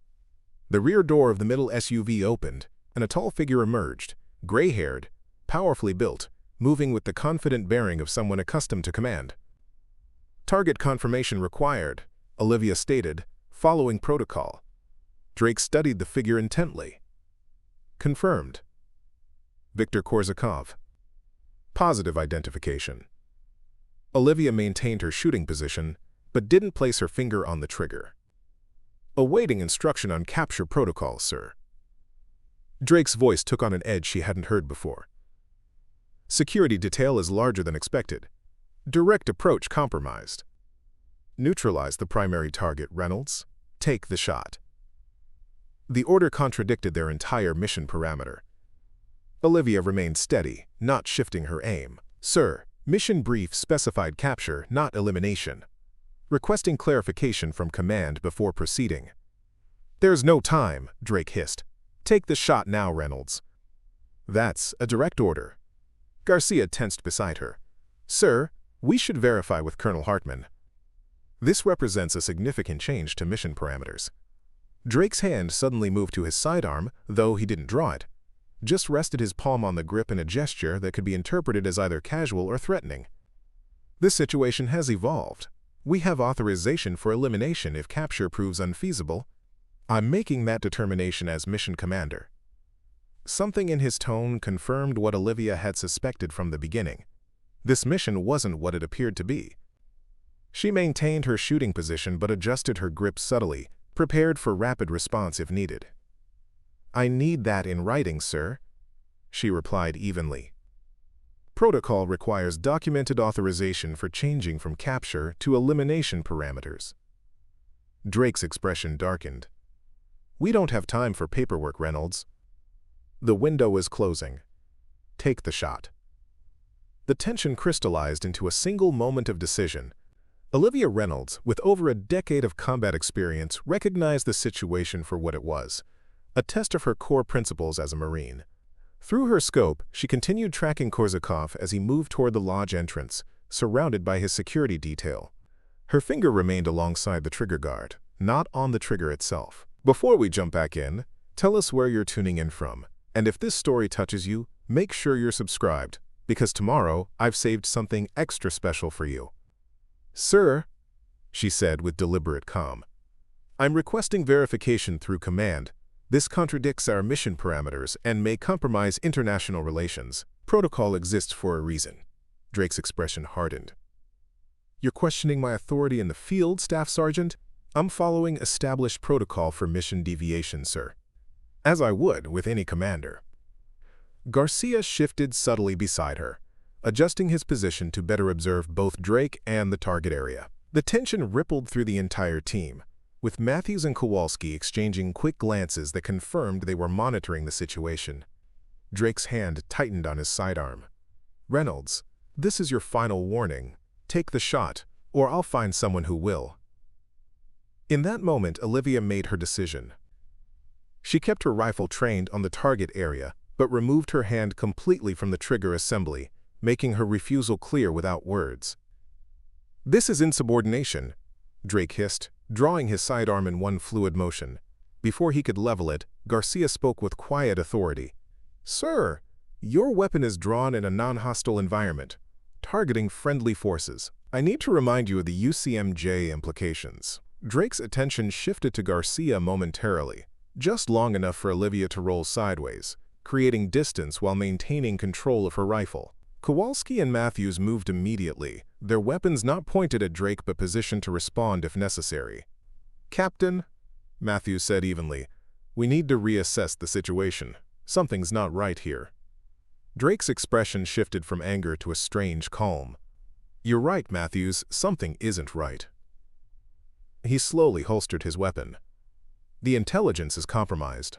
Speaker 1: The rear door of the middle SUV opened, and a tall figure emerged, gray-haired, powerfully built, moving with the confident bearing of someone accustomed to command. Target confirmation required, Olivia stated, following protocol. Drake studied the figure intently. Confirmed. Viktor Korzakov. Positive identification. Olivia maintained her shooting position, but didn't place her finger on the trigger. Awaiting instruction on capture protocol, sir. Drake's voice took on an edge she hadn't heard before. Security detail is larger than expected. Direct approach compromised. Neutralize the primary target, Reynolds. Take the shot. The order contradicted their entire mission parameter. Olivia remained steady, not shifting her aim. Sir, mission brief specified capture, not elimination. Requesting clarification from command before proceeding. There's no time, Drake hissed. Take the shot now, Reynolds. That's a direct order. Garcia tensed beside her. Sir, we should verify with Colonel Hartman. This represents a significant change to mission parameters. Drake's hand suddenly moved to his sidearm, though he didn't draw it. Just rested his palm on the grip in a gesture that could be interpreted as either casual or threatening. This situation has evolved. We have authorization for elimination if capture proves unfeasible. I'm making that determination as mission commander. Something in his tone confirmed what Olivia had suspected from the beginning. This mission wasn't what it appeared to be. She maintained her shooting position but adjusted her grip subtly, prepared for rapid response if needed. I need that in writing, sir, she replied evenly. Protocol requires documented authorization for changing from capture to elimination parameters. Drake's expression darkened. We don't have time for paperwork, Reynolds. The window is closing. Take the shot. The tension crystallized into a single moment of decision. Olivia Reynolds, with over a decade of combat experience, recognized the situation for what it was, a test of her core principles as a Marine. Through her scope, she continued tracking Korzakov as he moved toward the lodge entrance, surrounded by his security detail. Her finger remained alongside the trigger guard, not on the trigger itself. Before we jump back in, tell us where you're tuning in from, and if this story touches you, make sure you're subscribed, because tomorrow I've saved something extra special for you. Sir, she said with deliberate calm, I'm requesting verification through command. This contradicts our mission parameters and may compromise international relations. Protocol exists for a reason. Drake's expression hardened. You're questioning my authority in the field, Staff Sergeant? I'm following established protocol for mission deviation, sir. As I would with any commander. Garcia shifted subtly beside her, adjusting his position to better observe both Drake and the target area. The tension rippled through the entire team, with Matthews and Kowalski exchanging quick glances that confirmed they were monitoring the situation. Drake's hand tightened on his sidearm. "Reynolds, this is your final warning. Take the shot, or I'll find someone who will." In that moment, Olivia made her decision. She kept her rifle trained on the target area, but removed her hand completely from the trigger assembly, making her refusal clear without words. "This is insubordination," Drake hissed, drawing his sidearm in one fluid motion. Before he could level it, Garcia spoke with quiet authority. "Sir, your weapon is drawn in a non-hostile environment, targeting friendly forces. I need to remind you of the UCMJ implications." Drake's attention shifted to Garcia momentarily, just long enough for Olivia to roll sideways, creating distance while maintaining control of her rifle. Kowalski and Matthews moved immediately, their weapons not pointed at Drake but positioned to respond if necessary. "Captain," Matthews said evenly, "we need to reassess the situation. Something's not right here." Drake's expression shifted from anger to a strange calm. "You're right, Matthews, something isn't right." He slowly holstered his weapon. "The intelligence is compromised.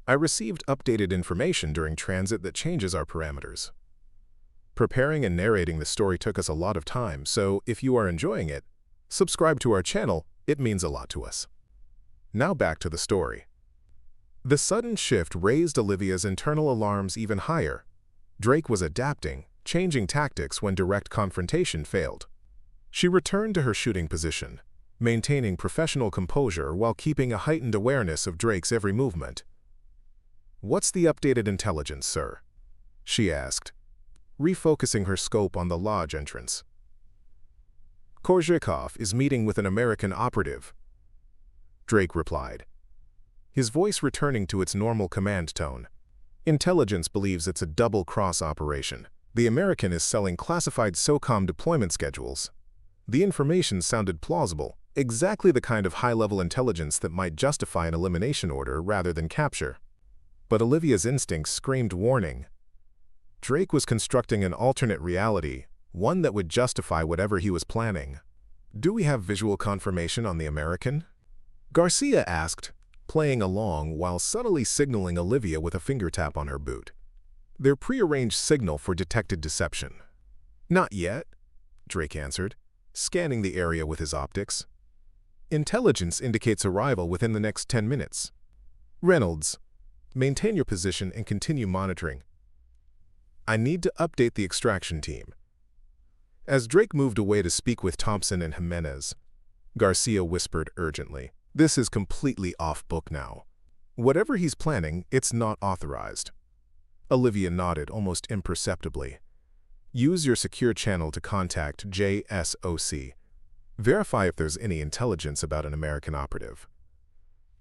Speaker 1: I received updated information during transit that changes our parameters. Preparing and narrating the story took us a lot of time, so if you are enjoying it, subscribe to our channel, it means a lot to us." Now back to the story. The sudden shift raised Olivia's internal alarms even higher. Drake was adapting, changing tactics when direct confrontation failed. She returned to her shooting position, maintaining professional composure while keeping a heightened awareness of Drake's every movement. "What's the updated intelligence, sir?" she asked, refocusing her scope on the lodge entrance. "Korzhikov is meeting with an American operative," Drake replied, his voice returning to its normal command tone. "Intelligence believes it's a double-cross operation. The American is selling classified SOCOM deployment schedules. The information sounded plausible, exactly the kind of high-level intelligence that might justify an elimination order rather than capture." But Olivia's instincts screamed warning. Drake was constructing an alternate reality, one that would justify whatever he was planning. "Do we have visual confirmation on the American?" Garcia asked, playing along while subtly signaling Olivia with a finger tap on her boot. Their prearranged signal for detected deception. "Not yet," Drake answered, scanning the area with his optics. "Intelligence indicates arrival within the next 10 minutes. Reynolds, maintain your position and continue monitoring. I need to update the extraction team." As Drake moved away to speak with Thompson and Jimenez, Garcia whispered urgently, "This is completely off book now. Whatever he's planning, it's not authorized." Olivia nodded almost imperceptibly. "Use your secure channel to contact JSOC. Verify if there's any intelligence about an American operative."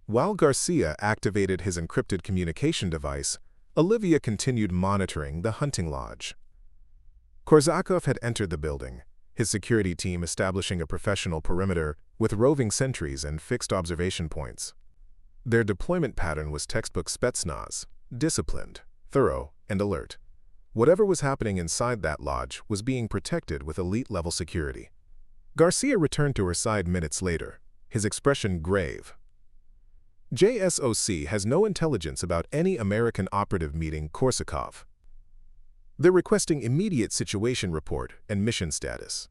Speaker 1: While Garcia activated his encrypted communication device, Olivia continued monitoring the hunting lodge. Korzhikov had entered the building, his security team establishing a professional perimeter with roving sentries and fixed observation points. Their deployment pattern was textbook Spetsnaz, disciplined, thorough, and alert. Whatever was happening inside that lodge was being protected with elite-level security. Garcia returned to her side minutes later, his expression grave. "JSOC has no intelligence about any American operative meeting Korzhikov. They're requesting immediate situation report and mission status."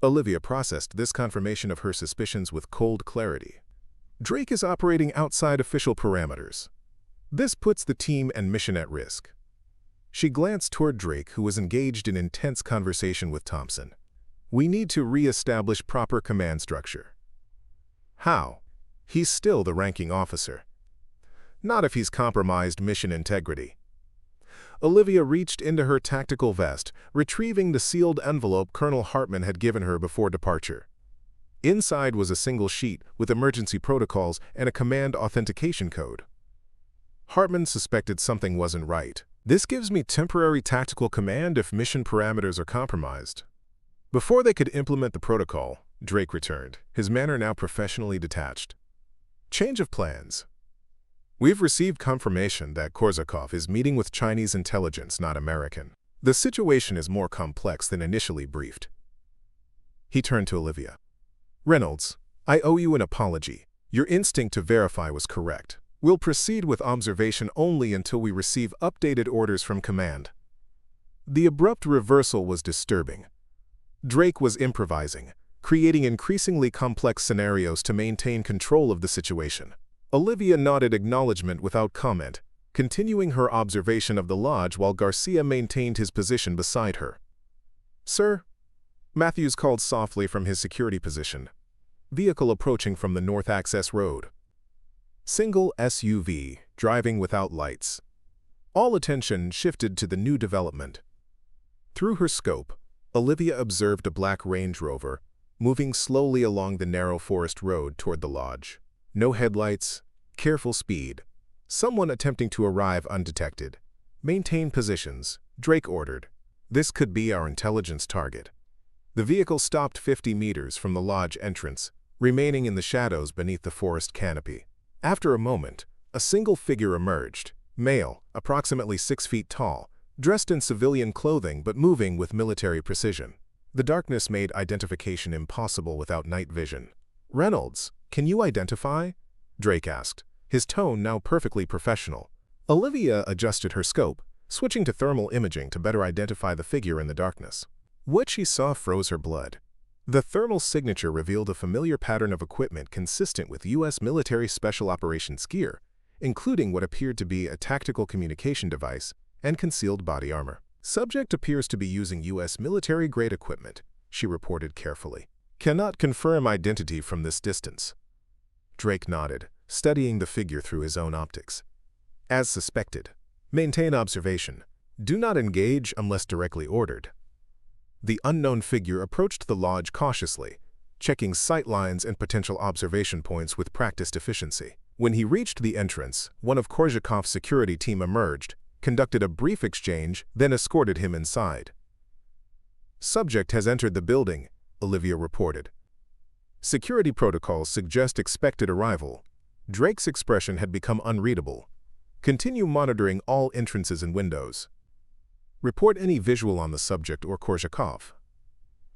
Speaker 1: Olivia processed this confirmation of her suspicions with cold clarity. Drake is operating outside official parameters. This puts the team and mission at risk. She glanced toward Drake, who was engaged in intense conversation with Thompson. "We need to re-establish proper command structure." "How? He's still the ranking officer." "Not if he's compromised mission integrity." Olivia reached into her tactical vest, retrieving the sealed envelope Colonel Hartman had given her before departure. Inside was a single sheet with emergency protocols and a command authentication code. Hartman suspected something wasn't right. "This gives me temporary tactical command if mission parameters are compromised." Before they could implement the protocol, Drake returned, his manner now professionally detached. Change of plans. We've received confirmation that Korzakov is meeting with Chinese intelligence, not American. The situation is more complex than initially briefed. He turned to Olivia. Reynolds, I owe you an apology. Your instinct to verify was correct. We'll proceed with observation only until we receive updated orders from command. The abrupt reversal was disturbing. Drake was improvising, creating increasingly complex scenarios to maintain control of the situation. Olivia nodded acknowledgement without comment, continuing her observation of the lodge while Garcia maintained his position beside her. Sir? Matthews called softly from his security position. Vehicle approaching from the north access road. Single SUV, driving without lights. All attention shifted to the new development. Through her scope, Olivia observed a black Range Rover, moving slowly along the narrow forest road toward the lodge. No headlights, careful speed. Someone attempting to arrive undetected. Maintain positions, Drake ordered. This could be our intelligence target. The vehicle stopped 50 meters from the lodge entrance, remaining in the shadows beneath the forest canopy. After a moment, a single figure emerged, male, approximately 6 feet tall, dressed in civilian clothing but moving with military precision. The darkness made identification impossible without night vision. Reynolds, can you identify? Drake asked, his tone now perfectly professional. Olivia adjusted her scope, switching to thermal imaging to better identify the figure in the darkness. What she saw froze her blood. The thermal signature revealed a familiar pattern of equipment consistent with U.S. military special operations gear, including what appeared to be a tactical communication device and concealed body armor. Subject appears to be using U.S. military-grade equipment, she reported carefully. Cannot confirm identity from this distance. Drake nodded, studying the figure through his own optics. As suspected. Maintain observation. Do not engage unless directly ordered. The unknown figure approached the lodge cautiously, checking sight lines and potential observation points with practiced efficiency. When he reached the entrance, one of Korzakov's security team emerged, conducted a brief exchange, then escorted him inside. Subject has entered the building, Olivia reported. Security protocols suggest expected arrival. Drake's expression had become unreadable. Continue monitoring all entrances and windows. Report any visual on the subject or Korzakov.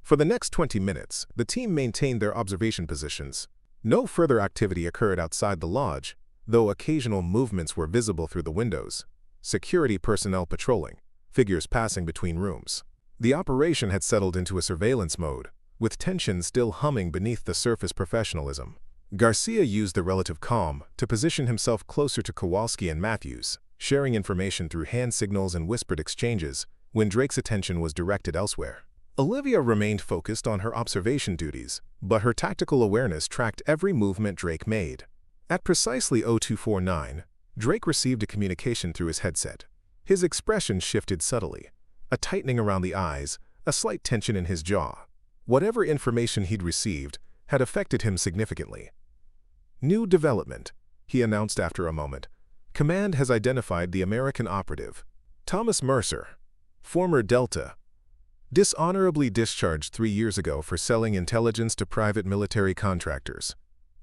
Speaker 1: For the next 20 minutes, the team maintained their observation positions. No further activity occurred outside the lodge, though occasional movements were visible through the windows. Security personnel patrolling, figures passing between rooms. The operation had settled into a surveillance mode, with tension still humming beneath the surface professionalism. Garcia used the relative calm to position himself closer to Kowalski and Matthews, sharing information through hand signals and whispered exchanges when Drake's attention was directed elsewhere. Olivia remained focused on her observation duties, but her tactical awareness tracked every movement Drake made. At precisely 0249, Drake received a communication through his headset. His expression shifted subtly, a tightening around the eyes, a slight tension in his jaw. Whatever information he'd received had affected him significantly. New development, he announced after a moment. Command has identified the American operative, Thomas Mercer, former Delta, dishonorably discharged 3 years ago for selling intelligence to private military contractors.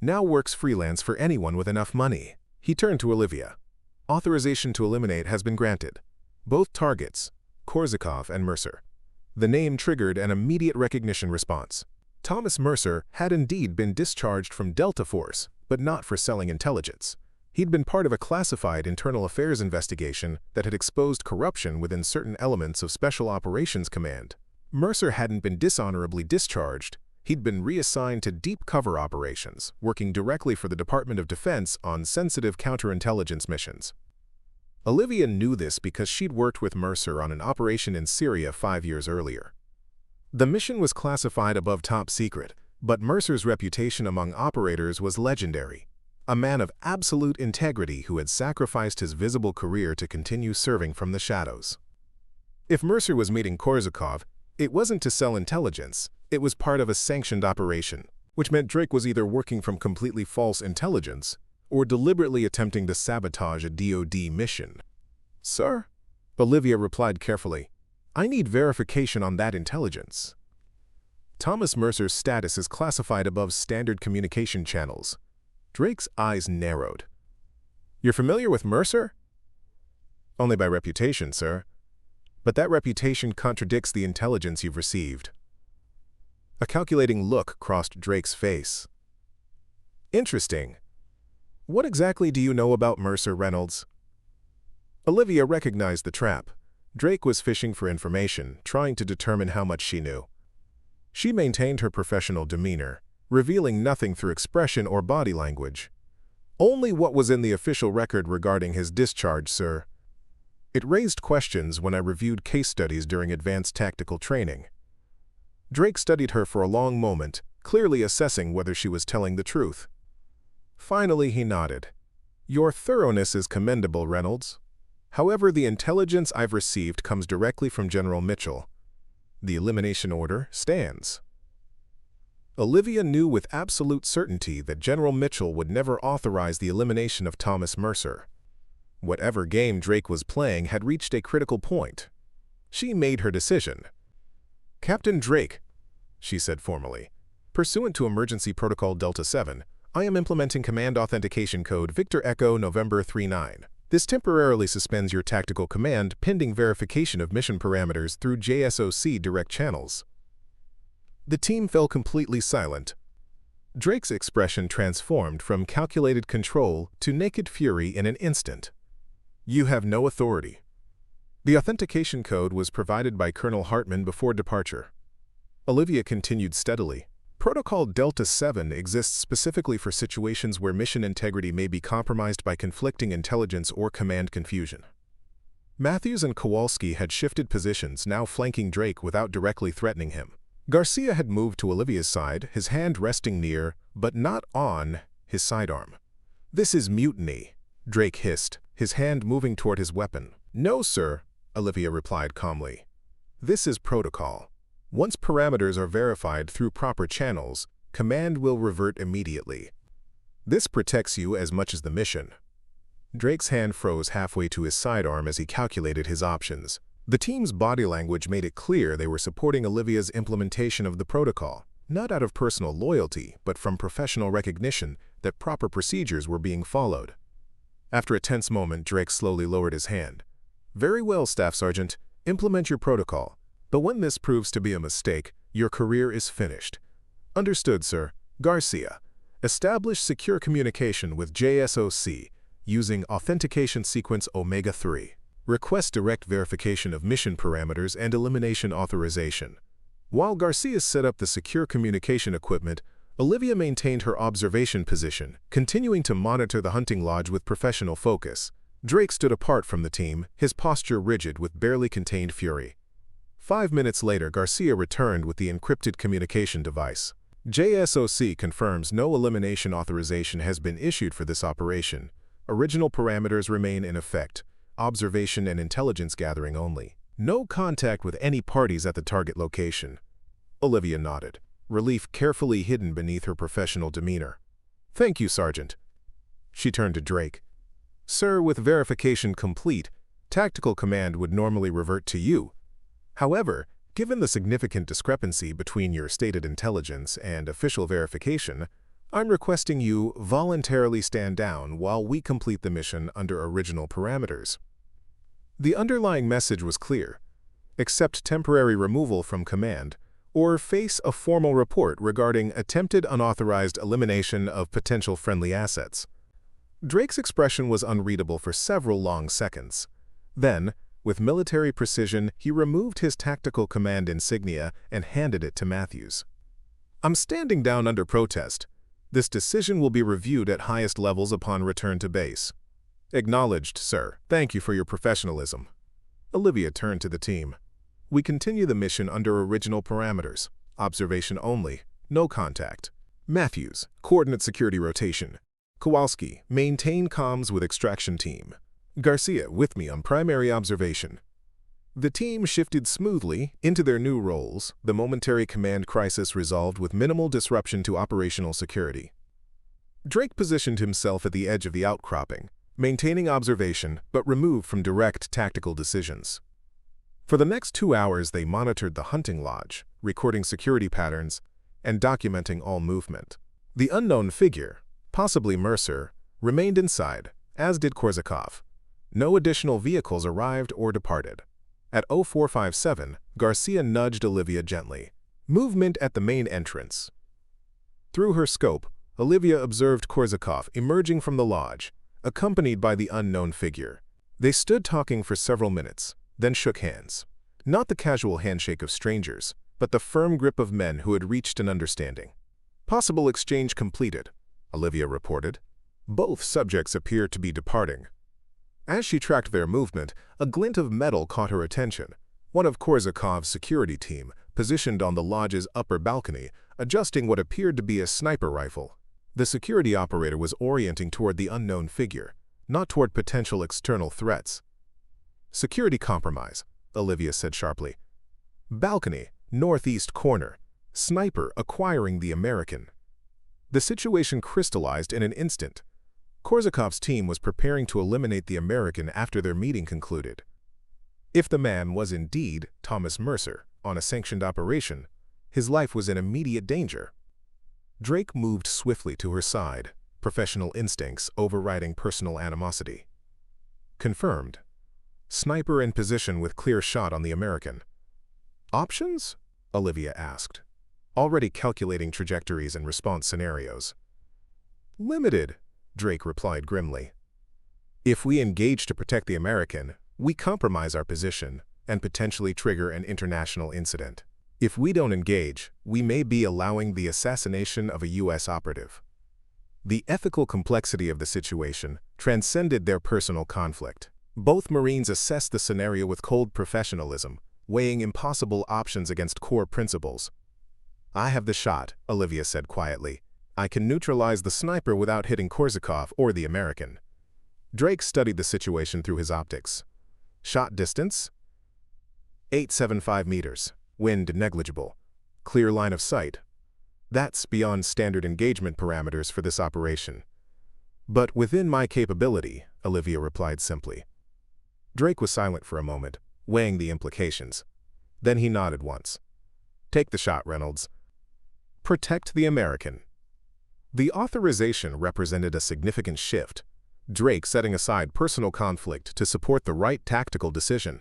Speaker 1: Now works freelance for anyone with enough money. He turned to Olivia. Authorization to eliminate has been granted. Both targets, Korzakov and Mercer. The name triggered an immediate recognition response. Thomas Mercer had indeed been discharged from Delta Force, but not for selling intelligence. He'd been part of a classified internal affairs investigation that had exposed corruption within certain elements of Special Operations Command. Mercer hadn't been dishonorably discharged. He'd been reassigned to deep cover operations, working directly for the Department of Defense on sensitive counterintelligence missions. Olivia knew this because she'd worked with Mercer on an operation in Syria 5 years earlier. The mission was classified above top secret, but Mercer's reputation among operators was legendary. A man of absolute integrity who had sacrificed his visible career to continue serving from the shadows. If Mercer was meeting Korzakov, it wasn't to sell intelligence, it was part of a sanctioned operation, which meant Drake was either working from completely false intelligence or deliberately attempting to sabotage a DoD mission. Sir? Olivia replied carefully, I need verification on that intelligence. Thomas Mercer's status is classified above standard communication channels. Drake's eyes narrowed. You're familiar with Mercer? Only by reputation, sir. But that reputation contradicts the intelligence you've received. A calculating look crossed Drake's face. Interesting. What exactly do you know about Mercer, Reynolds? Olivia recognized the trap. Drake was fishing for information, trying to determine how much she knew. She maintained her professional demeanor, revealing nothing through expression or body language. Only what was in the official record regarding his discharge, sir. It raised questions when I reviewed case studies during advanced tactical training. Drake studied her for a long moment, clearly assessing whether she was telling the truth. Finally, he nodded. Your thoroughness is commendable, Reynolds. However, the intelligence I've received comes directly from General Mitchell. The elimination order stands. Olivia knew with absolute certainty that General Mitchell would never authorize the elimination of Thomas Mercer. Whatever game Drake was playing had reached a critical point. She made her decision. Captain Drake, she said formally, pursuant to Emergency Protocol Delta 7, I am implementing Command Authentication Code Victor Echo November 39. This temporarily suspends your tactical command pending verification of mission parameters through JSOC direct channels. The team fell completely silent. Drake's expression transformed from calculated control to naked fury in an instant. You have no authority. The authentication code was provided by Colonel Hartman before departure. Olivia continued steadily. Protocol Delta 7 exists specifically for situations where mission integrity may be compromised by conflicting intelligence or command confusion. Matthews and Kowalski had shifted positions, now flanking Drake without directly threatening him. Garcia had moved to Olivia's side, his hand resting near, but not on, his sidearm. This is mutiny, Drake hissed, his hand moving toward his weapon. No, sir, Olivia replied calmly. This is protocol. Once parameters are verified through proper channels, command will revert immediately. This protects you as much as the mission. Drake's hand froze halfway to his sidearm as he calculated his options. The team's body language made it clear they were supporting Olivia's implementation of the protocol, not out of personal loyalty, but from professional recognition that proper procedures were being followed. After a tense moment, Drake slowly lowered his hand. Very well, Staff Sergeant, implement your protocol. But when this proves to be a mistake, your career is finished. Understood, sir. Garcia, establish secure communication with JSOC using Authentication Sequence Omega-3. Request direct verification of mission parameters and elimination authorization. While Garcia set up the secure communication equipment, Olivia maintained her observation position, continuing to monitor the hunting lodge with professional focus. Drake stood apart from the team, his posture rigid with barely contained fury. 5 minutes later, Garcia returned with the encrypted communication device. JSOC confirms no elimination authorization has been issued for this operation. Original parameters remain in effect. Observation and intelligence gathering only. No contact with any parties at the target location. Olivia nodded, relief carefully hidden beneath her professional demeanor. Thank you, Sergeant. She turned to Drake. Sir, with verification complete, tactical command would normally revert to you. However, given the significant discrepancy between your stated intelligence and official verification, I'm requesting you voluntarily stand down while we complete the mission under original parameters. The underlying message was clear. Accept temporary removal from command, or face a formal report regarding attempted unauthorized elimination of potential friendly assets. Drake's expression was unreadable for several long seconds. Then, with military precision, he removed his tactical command insignia and handed it to Matthews. I'm standing down under protest. This decision will be reviewed at highest levels upon return to base. Acknowledged, sir. Thank you for your professionalism. Olivia turned to the team. We continue the mission under original parameters. Observation only. No contact. Matthews, coordinate security rotation. Kowalski, maintain comms with extraction team. Garcia, with me on primary observation. The team shifted smoothly into their new roles, the momentary command crisis resolved with minimal disruption to operational security. Drake positioned himself at the edge of the outcropping, maintaining observation but removed from direct tactical decisions. For the next 2 hours they monitored the hunting lodge, recording security patterns, and documenting all movement. The unknown figure, possibly Mercer, remained inside, as did Korzakov. No additional vehicles arrived or departed. At 0457, Garcia nudged Olivia gently. Movement at the main entrance. Through her scope, Olivia observed Korzakov emerging from the lodge, accompanied by the unknown figure. They stood talking for several minutes, then shook hands. Not the casual handshake of strangers, but the firm grip of men who had reached an understanding. Possible exchange completed, Olivia reported. Both subjects appeared to be departing. As she tracked their movement, a glint of metal caught her attention. One of Korzakov's security team, positioned on the lodge's upper balcony, adjusting what appeared to be a sniper rifle. The security operator was orienting toward the unknown figure, not toward potential external threats. Security compromise, Olivia said sharply. Balcony, northeast corner. Sniper acquiring the American. The situation crystallized in an instant. Korzakov's team was preparing to eliminate the American after their meeting concluded. If the man was indeed Thomas Mercer on a sanctioned operation, his life was in immediate danger. Drake moved swiftly to her side, professional instincts overriding personal animosity. Confirmed. Sniper in position with clear shot on the American. Options? Olivia asked, already calculating trajectories and response scenarios. Limited, Drake replied grimly. If we engage to protect the American, we compromise our position and potentially trigger an international incident. If we don't engage, we may be allowing the assassination of a U.S. operative. The ethical complexity of the situation transcended their personal conflict. Both Marines assessed the scenario with cold professionalism, weighing impossible options against core principles. I have the shot, Olivia said quietly. I can neutralize the sniper without hitting Korzakov or the American. Drake studied the situation through his optics. Shot distance? 875 meters. Wind negligible. Clear line of sight. That's beyond standard engagement parameters for this operation. But within my capability, Olivia replied simply. Drake was silent for a moment, weighing the implications. Then he nodded once. Take the shot, Reynolds. Protect the American. The authorization represented a significant shift, Drake setting aside personal conflict to support the right tactical decision.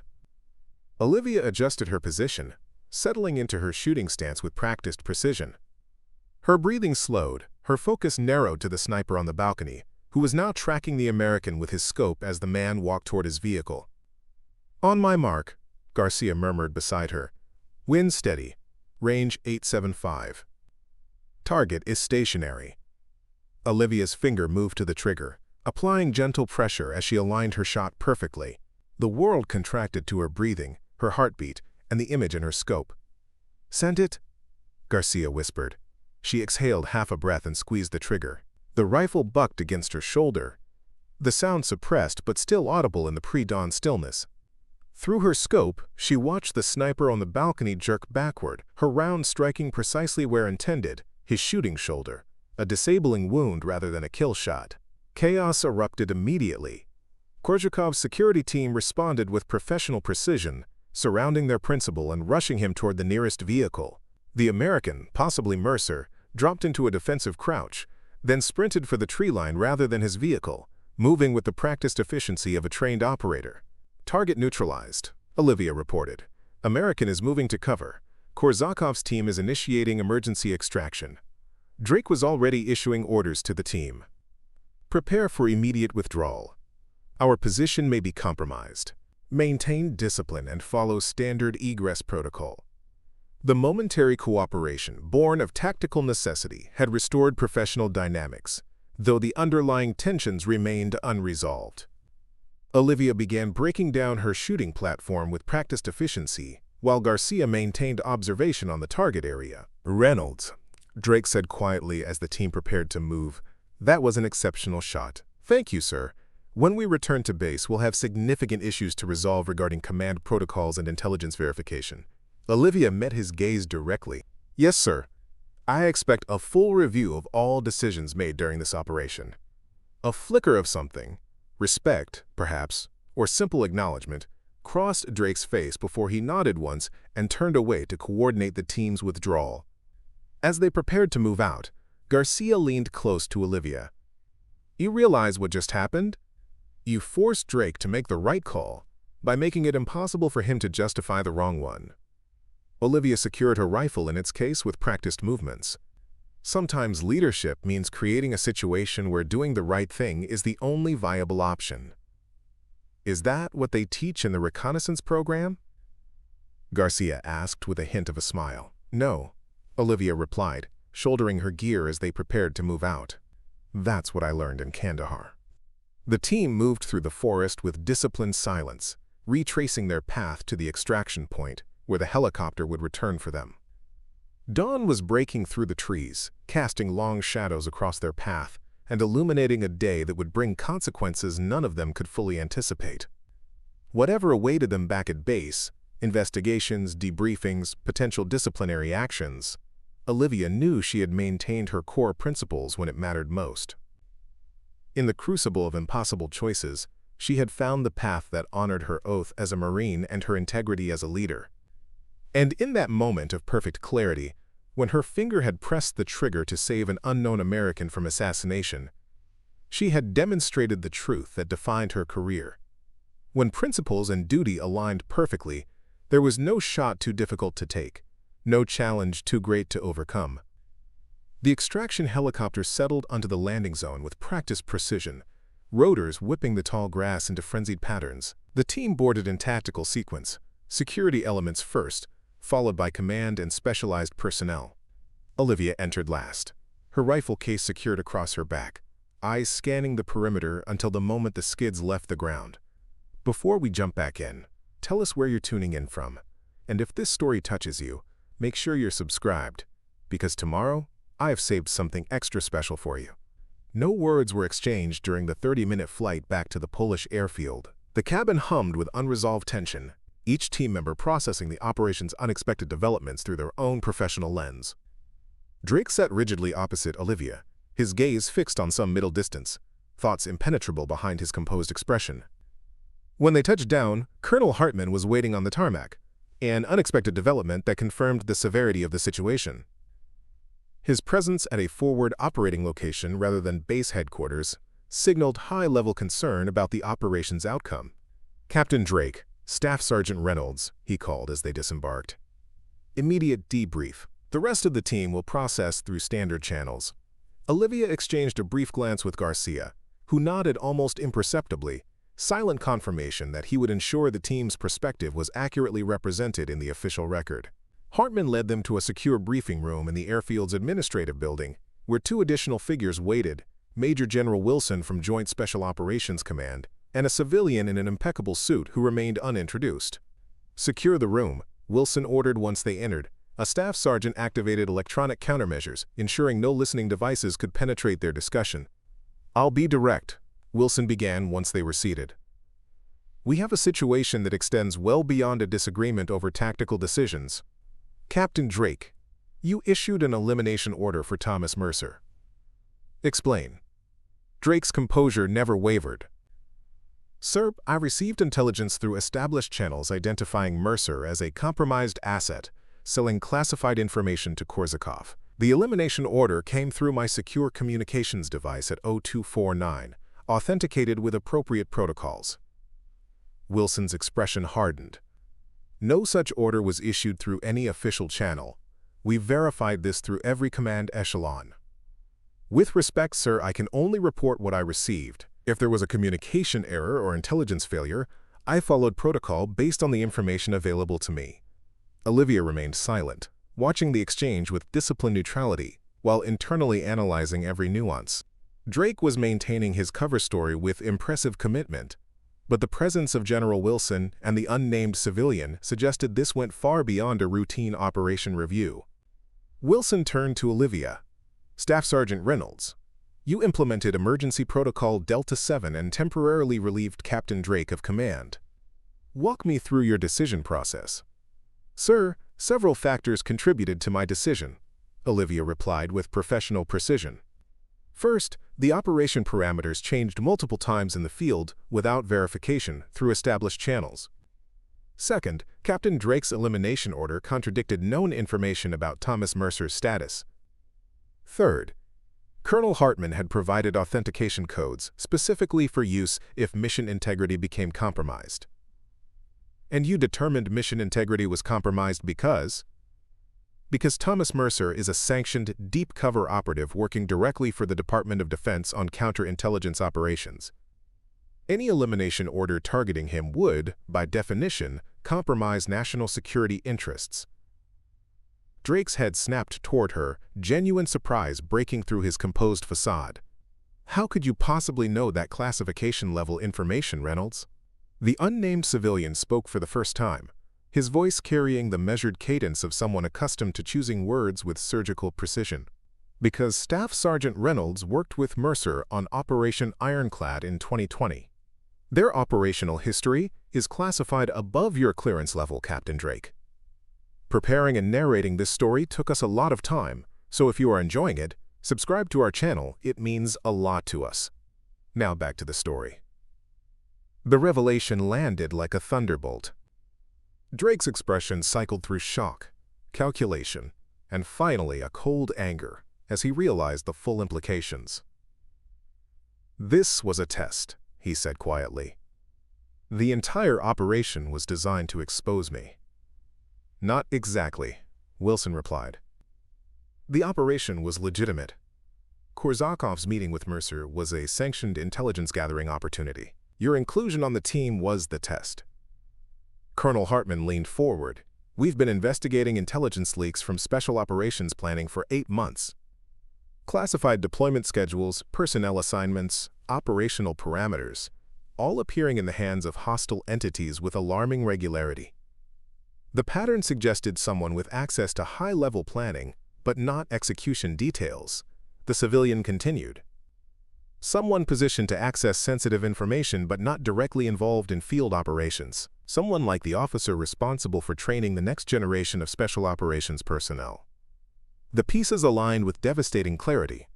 Speaker 1: Olivia adjusted her position, settling into her shooting stance with practiced precision. Her breathing slowed, her focus narrowed to the sniper on the balcony, who was now tracking the American with his scope as the man walked toward his vehicle. On my mark, Garcia murmured beside her. Wind steady. Range 875. Target is stationary. Olivia's finger moved to the trigger, applying gentle pressure as she aligned her shot perfectly. The world contracted to her breathing, her heartbeat, and the image in her scope. Send it, Garcia whispered. She exhaled half a breath and squeezed the trigger. The rifle bucked against her shoulder, the sound suppressed but still audible in the pre-dawn stillness. Through her scope, she watched the sniper on the balcony jerk backward, her round striking precisely where intended, his shooting shoulder, a disabling wound rather than a kill shot. Chaos erupted immediately. Korzakov's security team responded with professional precision, surrounding their principal and rushing him toward the nearest vehicle. The American, possibly Mercer, dropped into a defensive crouch, then sprinted for the tree line rather than his vehicle, moving with the practiced efficiency of a trained operator. Target neutralized, Olivia reported. American is moving to cover. Korzakov's team is initiating emergency extraction. Drake was already issuing orders to the team. Prepare for immediate withdrawal. Our position may be compromised. Maintain discipline and follow standard egress protocol. The momentary cooperation, born of tactical necessity, had restored professional dynamics, though the underlying tensions remained unresolved. Olivia began breaking down her shooting platform with practiced efficiency, while Garcia maintained observation on the target area. Reynolds, Drake said quietly as the team prepared to move, that was an exceptional shot. Thank you, sir. When we return to base, we'll have significant issues to resolve regarding command protocols and intelligence verification. Olivia met his gaze directly. Yes, sir. I expect a full review of all decisions made during this operation. A flicker of something, respect, perhaps, or simple acknowledgement, crossed Drake's face before he nodded once and turned away to coordinate the team's withdrawal. As they prepared to move out, Garcia leaned close to Olivia. "You realize what just happened? You forced Drake to make the right call by making it impossible for him to justify the wrong one." Olivia secured her rifle in its case with practiced movements. Sometimes leadership means creating a situation where doing the right thing is the only viable option. "Is that what they teach in the reconnaissance program?" Garcia asked with a hint of a smile. "No," Olivia replied, shouldering her gear as they prepared to move out. "That's what I learned in Kandahar." The team moved through the forest with disciplined silence, retracing their path to the extraction point, where the helicopter would return for them. Dawn was breaking through the trees, casting long shadows across their path and illuminating a day that would bring consequences none of them could fully anticipate. Whatever awaited them back at base, investigations, debriefings, potential disciplinary actions, Olivia knew she had maintained her core principles when it mattered most. In the crucible of impossible choices, she had found the path that honored her oath as a Marine and her integrity as a leader. And in that moment of perfect clarity, when her finger had pressed the trigger to save an unknown American from assassination, she had demonstrated the truth that defined her career. When principles and duty aligned perfectly, there was no shot too difficult to take, no challenge too great to overcome. The extraction helicopter settled onto the landing zone with practiced precision, rotors whipping the tall grass into frenzied patterns. The team boarded in tactical sequence, security elements first, followed by command and specialized personnel. Olivia entered last, her rifle case secured across her back, eyes scanning the perimeter until the moment the skids left the ground. "Before we jump back in, tell us where you're tuning in from, and if this story touches you, make sure you're subscribed, because tomorrow, I have saved something extra special for you." No words were exchanged during the 30-minute flight back to the Polish airfield. The cabin hummed with unresolved tension, each team member processing the operation's unexpected developments through their own professional lens. Drake sat rigidly opposite Olivia, his gaze fixed on some middle distance, thoughts impenetrable behind his composed expression. When they touched down, Colonel Hartman was waiting on the tarmac, an unexpected development that confirmed the severity of the situation. His presence at a forward operating location rather than base headquarters signaled high-level concern about the operation's outcome. "Captain Drake, Staff Sergeant Reynolds," he called as they disembarked. "Immediate debrief. The rest of the team will process through standard channels." Olivia exchanged a brief glance with Garcia, who nodded almost imperceptibly, silent confirmation that he would ensure the team's perspective was accurately represented in the official record. Hartman led them to a secure briefing room in the airfield's administrative building, where two additional figures waited, Major General Wilson from Joint Special Operations Command, and a civilian in an impeccable suit who remained unintroduced. "Secure the room," Wilson ordered once they entered. A staff sergeant activated electronic countermeasures, ensuring no listening devices could penetrate their discussion. "I'll be direct," Wilson began once they were seated. "We have a situation that extends well beyond a disagreement over tactical decisions. Captain Drake, you issued an elimination order for Thomas Mercer." "Explain." Drake's composure never wavered. "Sir, I received intelligence through established channels identifying Mercer as a compromised asset, selling classified information to Korsakov. The elimination order came through my secure communications device at 0249, authenticated with appropriate protocols." Wilson's expression hardened. "No such order was issued through any official channel. We verified this through every command echelon. With respect, sir, I can only report what I received. If there was a communication error or intelligence failure, I followed protocol based on the information available to me." Olivia remained silent, watching the exchange with disciplined neutrality, while internally analyzing every nuance. Drake was maintaining his cover story with impressive commitment, but the presence of General Wilson and the unnamed civilian suggested this went far beyond a routine operation review. Wilson turned to Olivia. "Staff Sergeant Reynolds, you implemented Emergency Protocol Delta 7 and temporarily relieved Captain Drake of command. Walk me through your decision process." "Sir, several factors contributed to my decision," Olivia replied with professional precision. "First, the operation parameters changed multiple times in the field without verification through established channels. Second, Captain Drake's elimination order contradicted known information about Thomas Mercer's status. Third, Colonel Hartman had provided authentication codes specifically for use if mission integrity became compromised. And you determined mission integrity was compromised because Thomas Mercer is a sanctioned, deep-cover operative working directly for the Department of Defense on counterintelligence operations. Any elimination order targeting him would, by definition, compromise national security interests. Drake's head snapped toward her, genuine surprise breaking through his composed facade. How could you possibly know that classification-level information, Reynolds? The unnamed civilian spoke for the first time, his voice carrying the measured cadence of someone accustomed to choosing words with surgical precision. Because Staff Sergeant Reynolds worked with Mercer on Operation Ironclad in 2020. Their operational history is classified above your clearance level, Captain Drake. Preparing and narrating this story took us a lot of time, so if you are enjoying it, subscribe to our channel. It means a lot to us. Now back to the story. The revelation landed like a thunderbolt. Drake's expression cycled through shock, calculation, and finally a cold anger as he realized the full implications. "This was a test," he said quietly. "The entire operation was designed to expose me." "Not exactly," Wilson replied. "The operation was legitimate. Korsakov's meeting with Mercer was a sanctioned intelligence-gathering opportunity. Your inclusion on the team was the test." Colonel Hartman leaned forward. "We've been investigating intelligence leaks from Special Operations Planning for 8 months. Classified deployment schedules, personnel assignments, operational parameters, all appearing in the hands of hostile entities with alarming regularity. The pattern suggested someone with access to high-level planning, but not execution details," the civilian continued. "Someone positioned to access sensitive information but not directly involved in field operations. Someone like the officer responsible for training the next generation of special operations personnel." The pieces aligned with devastating clarity.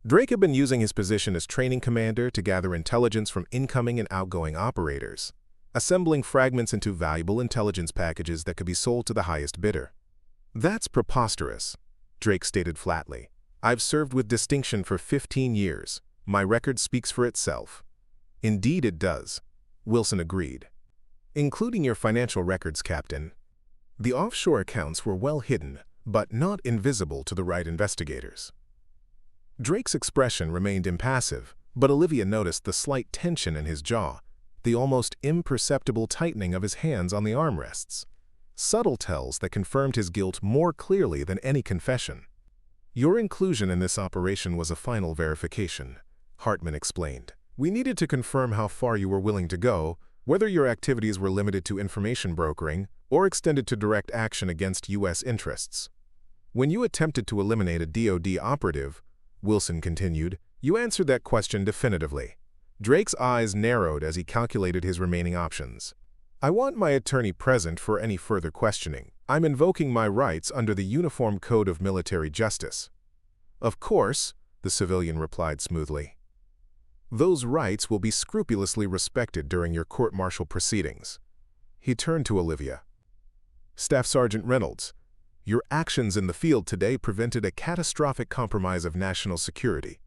Speaker 1: Drake had been using his position as training commander to gather intelligence from incoming and outgoing operators, assembling fragments into valuable intelligence packages that could be sold to the highest bidder. "That's preposterous," Drake stated flatly. "I've served with distinction for 15 years. My record speaks for itself." "Indeed it does," Wilson agreed. "Including your financial records, Captain. The offshore accounts were well hidden, but not invisible to the right investigators." Drake's expression remained impassive, but Olivia noticed the slight tension in his jaw, the almost imperceptible tightening of his hands on the armrests. Subtle tells that confirmed his guilt more clearly than any confession. "Your inclusion in this operation was a final verification," Hartman explained. "We needed to confirm how far you were willing to go, whether your activities were limited to information brokering or extended to direct action against U.S. interests. When you attempted to eliminate a DoD operative," Wilson continued, "you answered that question definitively." Drake's eyes narrowed as he calculated his remaining options. "I want my attorney present for any further questioning. I'm invoking my rights under the Uniform Code of Military Justice." "Of course," the civilian replied smoothly. "Those rights will be scrupulously respected during your court-martial proceedings." He turned to Olivia. "Staff Sergeant Reynolds, your actions in the field today prevented a catastrophic compromise of national security.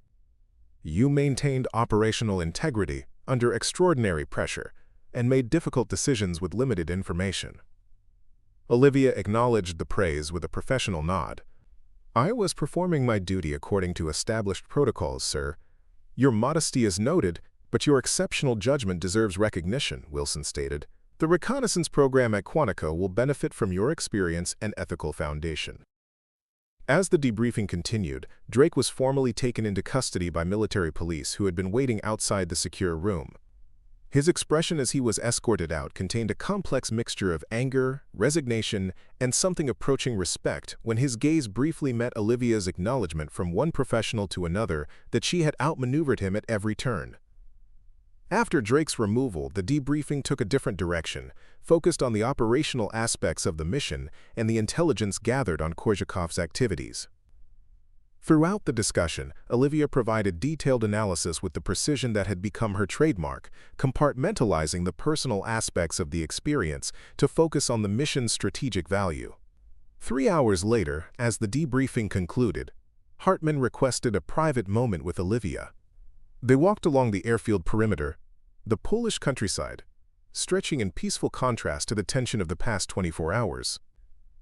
Speaker 1: You maintained operational integrity under extraordinary pressure and made difficult decisions with limited information." Olivia acknowledged the praise with a professional nod. "I was performing my duty according to established protocols, sir. Your modesty is noted, but your exceptional judgment deserves recognition," Wilson stated. "The reconnaissance program at Quantico will benefit from your experience and ethical foundation." As the debriefing continued, Drake was formally taken into custody by military police who had been waiting outside the secure room. His expression as he was escorted out contained a complex mixture of anger, resignation, and something approaching respect when his gaze briefly met Olivia's acknowledgement from one professional to another that she had outmaneuvered him at every turn. After Drake's removal, the debriefing took a different direction, focused on the operational aspects of the mission and the intelligence gathered on Korsakov's activities. Throughout the discussion, Olivia provided detailed analysis with the precision that had become her trademark, compartmentalizing the personal aspects of the experience to focus on the mission's strategic value. 3 hours later, as the debriefing concluded, Hartman requested a private moment with Olivia. They walked along the airfield perimeter, the Polish countryside, stretching in peaceful contrast to the tension of the past 24 hours.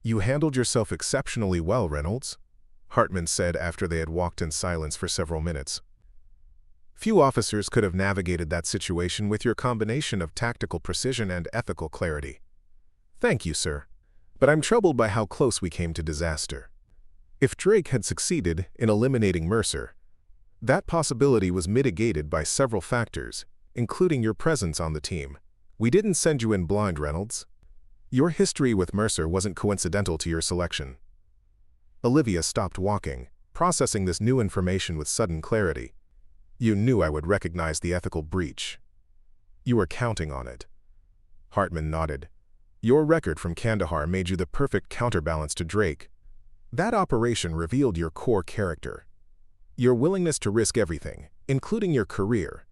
Speaker 1: "You handled yourself exceptionally well, Reynolds," Hartman said after they had walked in silence for several minutes. "Few officers could have navigated that situation with your combination of tactical precision and ethical clarity." "Thank you, sir. But I'm troubled by how close we came to disaster. If Drake had succeeded in eliminating Mercer, that possibility was mitigated by several factors, including your presence on the team. We didn't send you in blind, Reynolds. Your history with Mercer wasn't coincidental to your selection." Olivia stopped walking, processing this new information with sudden clarity. "You knew I would recognize the ethical breach. You were counting on it." Hartman nodded. "Your record from Kandahar made you the perfect counterbalance to Drake. That operation revealed your core character. Your willingness to risk everything, including your career,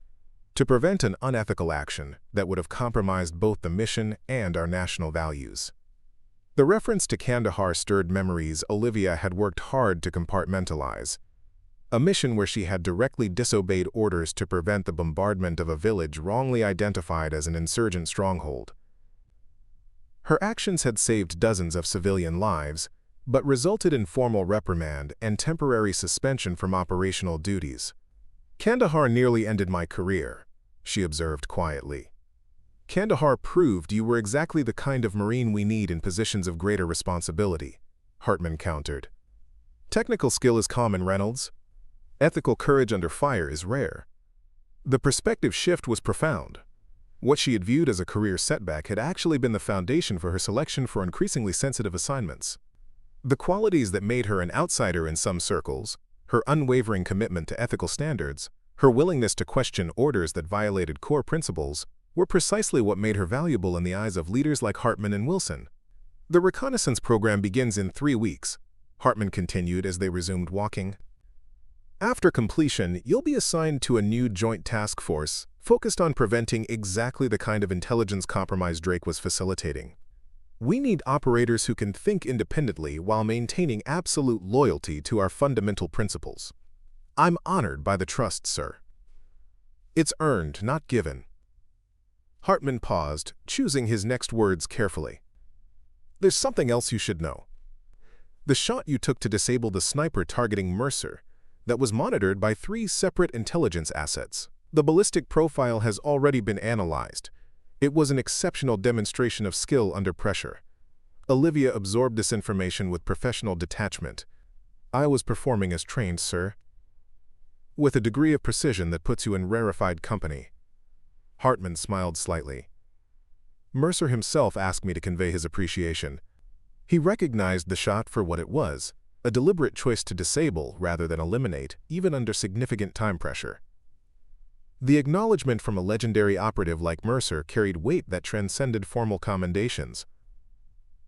Speaker 1: to prevent an unethical action that would have compromised both the mission and our national values." The reference to Kandahar stirred memories Olivia had worked hard to compartmentalize. A mission where she had directly disobeyed orders to prevent the bombardment of a village wrongly identified as an insurgent stronghold. Her actions had saved dozens of civilian lives, but resulted in formal reprimand and temporary suspension from operational duties. "Kandahar nearly ended my career," she observed quietly. "Kandahar proved you were exactly the kind of Marine we need in positions of greater responsibility," Hartman countered. "Technical skill is common, Reynolds. Ethical courage under fire is rare." The perspective shift was profound. What she had viewed as a career setback had actually been the foundation for her selection for increasingly sensitive assignments. The qualities that made her an outsider in some circles, her unwavering commitment to ethical standards, her willingness to question orders that violated core principles, were precisely what made her valuable in the eyes of leaders like Hartman and Wilson. "The reconnaissance program begins in 3 weeks," Hartman continued as they resumed walking. "After completion, you'll be assigned to a new joint task force focused on preventing exactly the kind of intelligence compromise Drake was facilitating. We need operators who can think independently while maintaining absolute loyalty to our fundamental principles. I'm honored by the trust, sir. It's earned, not given." Hartman paused, choosing his next words carefully. "There's something else you should know. The shot you took to disable the sniper targeting Mercer, that was monitored by 3 separate intelligence assets. The ballistic profile has already been analyzed. It was an exceptional demonstration of skill under pressure. Olivia absorbed this information with professional detachment. I was performing as trained, sir. With a degree of precision that puts you in rarefied company." Hartman smiled slightly. "Mercer himself asked me to convey his appreciation. He recognized the shot for what it was, a deliberate choice to disable rather than eliminate, even under significant time pressure." The acknowledgement from a legendary operative like Mercer carried weight that transcended formal commendations.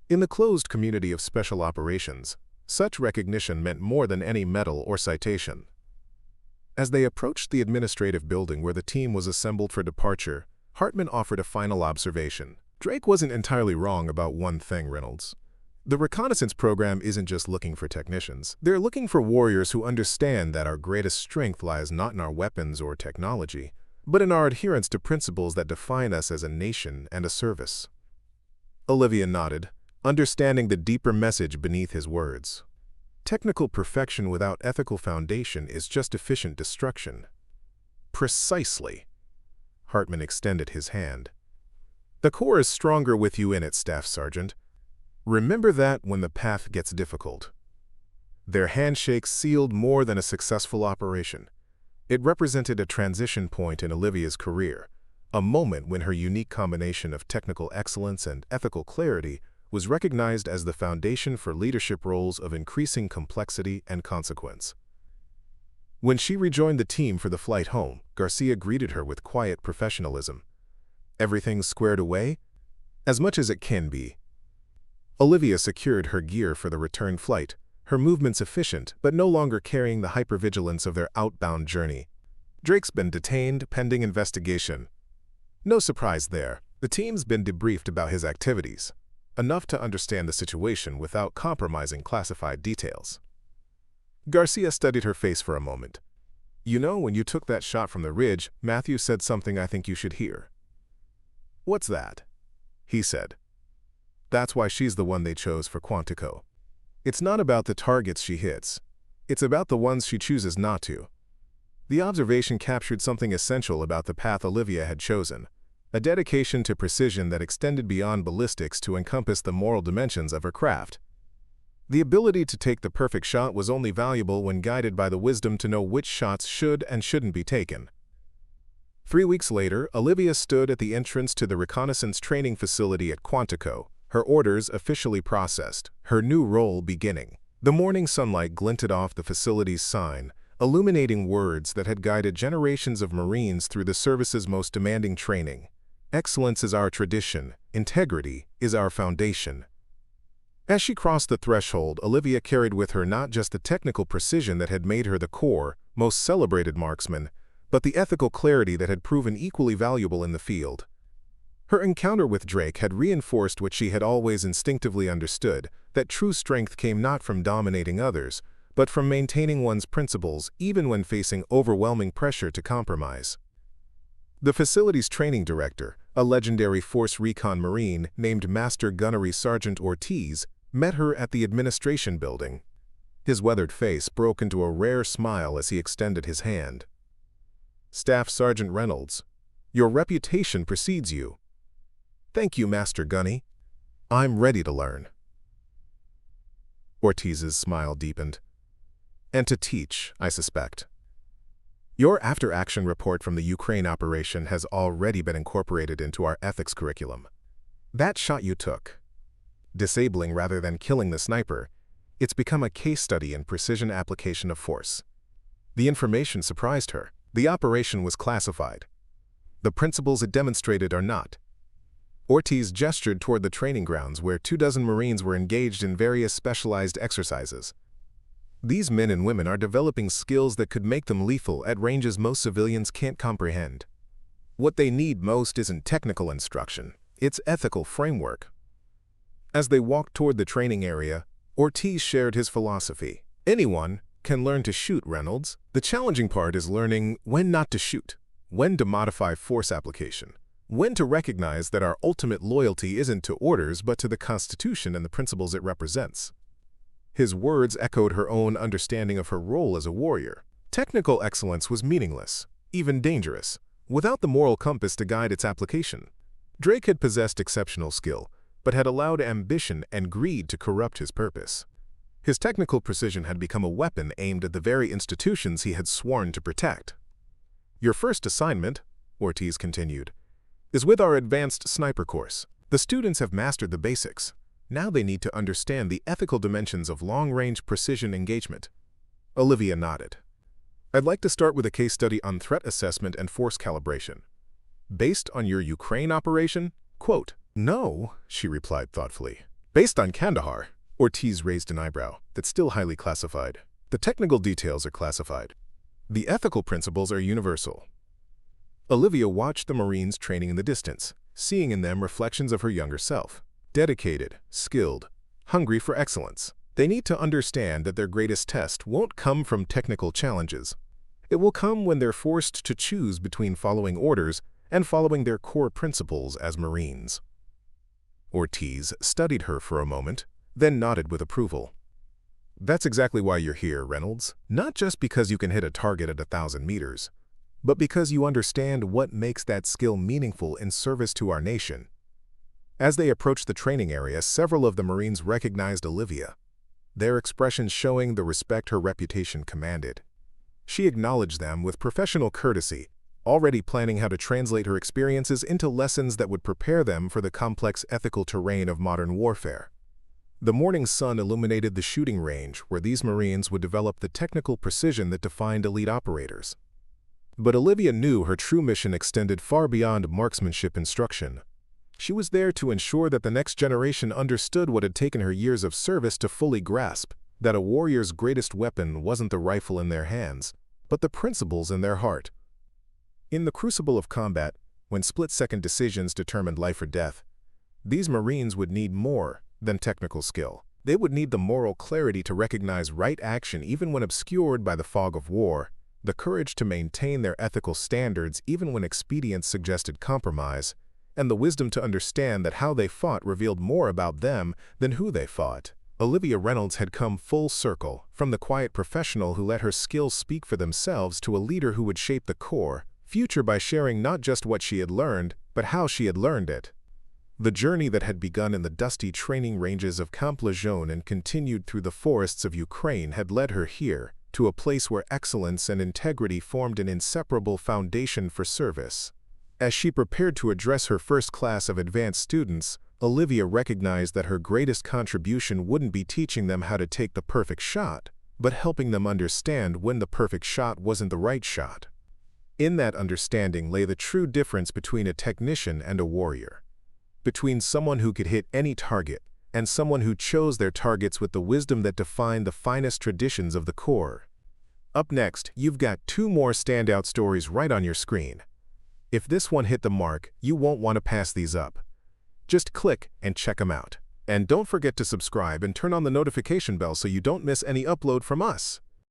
Speaker 1: In the closed community of special operations, such recognition meant more than any medal or citation. As they approached the administrative building where the team was assembled for departure, Hartman offered a final observation. "Drake wasn't entirely wrong about one thing, Reynolds. The reconnaissance program isn't just looking for technicians. They're looking for warriors who understand that our greatest strength lies not in our weapons or technology, but in our adherence to principles that define us as a nation and a service." Olivia nodded, understanding the deeper message beneath his words. Technical perfection without ethical foundation is just efficient destruction. "Precisely." Hartman extended his hand. "The Corps is stronger with you in it, Staff Sergeant. Remember that when the path gets difficult." Their handshake sealed more than a successful operation. It represented a transition point in Olivia's career, a moment when her unique combination of technical excellence and ethical clarity was recognized as the foundation for leadership roles of increasing complexity and consequence. When she rejoined the team for the flight home, Garcia greeted her with quiet professionalism. "Everything squared away?" "As much as it can be." Olivia secured her gear for the return flight, her movements efficient but no longer carrying the hypervigilance of their outbound journey. Drake's been detained pending investigation. No surprise there. The team's been debriefed about his activities, enough to understand the situation without compromising classified details. Garcia studied her face for a moment. You know, when you took that shot from the ridge, Matthew said something I think you should hear. What's that? He said. That's why she's the one they chose for Quantico. It's not about the targets she hits. It's about the ones she chooses not to. The observation captured something essential about the path Olivia had chosen, a dedication to precision that extended beyond ballistics to encompass the moral dimensions of her craft. The ability to take the perfect shot was only valuable when guided by the wisdom to know which shots should and shouldn't be taken. 3 weeks later, Olivia stood at the entrance to the reconnaissance training facility at Quantico, her orders officially processed, her new role beginning. The morning sunlight glinted off the facility's sign, illuminating words that had guided generations of Marines through the service's most demanding training. Excellence is our tradition, integrity is our foundation. As she crossed the threshold, Olivia carried with her not just the technical precision that had made her the core, most celebrated marksman, but the ethical clarity that had proven equally valuable in the field. Her encounter with Drake had reinforced what she had always instinctively understood, that true strength came not from dominating others, but from maintaining one's principles even when facing overwhelming pressure to compromise. The facility's training director, a legendary Force Recon Marine named Master Gunnery Sergeant Ortiz, met her at the administration building. His weathered face broke into a rare smile as he extended his hand. Staff Sergeant Reynolds, your reputation precedes you. Thank you, Master Gunny. I'm ready to learn. Ortiz's smile deepened. And to teach, I suspect. Your after-action report from the Ukraine operation has already been incorporated into our ethics curriculum. That shot you took, disabling rather than killing the sniper, it's become a case study in precision application of force. The information surprised her. The operation was classified. The principles it demonstrated are not. Ortiz gestured toward the training grounds where 24 Marines were engaged in various specialized exercises. These men and women are developing skills that could make them lethal at ranges most civilians can't comprehend. What they need most isn't technical instruction, it's ethical framework. As they walked toward the training area, Ortiz shared his philosophy. Anyone can learn to shoot, Reynolds. The challenging part is learning when not to shoot, when to modify force application, when to recognize that our ultimate loyalty isn't to orders but to the Constitution and the principles it represents. His words echoed her own understanding of her role as a warrior. Technical excellence was meaningless, even dangerous, without the moral compass to guide its application. Drake had possessed exceptional skill, but had allowed ambition and greed to corrupt his purpose. His technical precision had become a weapon aimed at the very institutions he had sworn to protect. Your first assignment, Ortiz continued, is with our advanced sniper course. The students have mastered the basics. Now they need to understand the ethical dimensions of long-range precision engagement. Olivia nodded. I'd like to start with a case study on threat assessment and force calibration. Based on your Ukraine operation? Quote, no, she replied thoughtfully. Based on Kandahar, Ortiz raised an eyebrow. That's still highly classified. The technical details are classified. The ethical principles are universal. Olivia watched the Marines training in the distance, seeing in them reflections of her younger self. Dedicated, skilled, hungry for excellence. They need to understand that their greatest test won't come from technical challenges. It will come when they're forced to choose between following orders and following their core principles as Marines. Ortiz studied her for a moment, then nodded with approval. That's exactly why you're here, Reynolds. Not just because you can hit a target at 1,000 meters, but because you understand what makes that skill meaningful in service to our nation. As they approached the training area, several of the Marines recognized Olivia, their expressions showing the respect her reputation commanded. She acknowledged them with professional courtesy, already planning how to translate her experiences into lessons that would prepare them for the complex ethical terrain of modern warfare. The morning sun illuminated the shooting range where these Marines would develop the technical precision that defined elite operators. But Olivia knew her true mission extended far beyond marksmanship instruction. She was there to ensure that the next generation understood what had taken her years of service to fully grasp: that a warrior's greatest weapon wasn't the rifle in their hands, but the principles in their heart. In the crucible of combat, when split-second decisions determined life or death, these Marines would need more than technical skill. They would need the moral clarity to recognize right action even when obscured by the fog of war, the courage to maintain their ethical standards even when expedience suggested compromise, and the wisdom to understand that how they fought revealed more about them than who they fought. Olivia Reynolds had come full circle, from the quiet professional who let her skills speak for themselves to a leader who would shape the core future by sharing not just what she had learned, but how she had learned it. The journey that had begun in the dusty training ranges of Camp Lejeune and continued through the forests of Ukraine had led her here, to a place where excellence and integrity formed an inseparable foundation for service. As she prepared to address her first class of advanced students, Olivia recognized that her greatest contribution wouldn't be teaching them how to take the perfect shot, but helping them understand when the perfect shot wasn't the right shot. In that understanding lay the true difference between a technician and a warrior, between someone who could hit any target and someone who chose their targets with the wisdom that defined the finest traditions of the Corps. Up next, you've got 2 more standout stories right on your screen. If this one hit the mark, you won't want to pass these up. Just click and check them out. And don't forget to subscribe and turn on the notification bell so you don't miss any upload from us.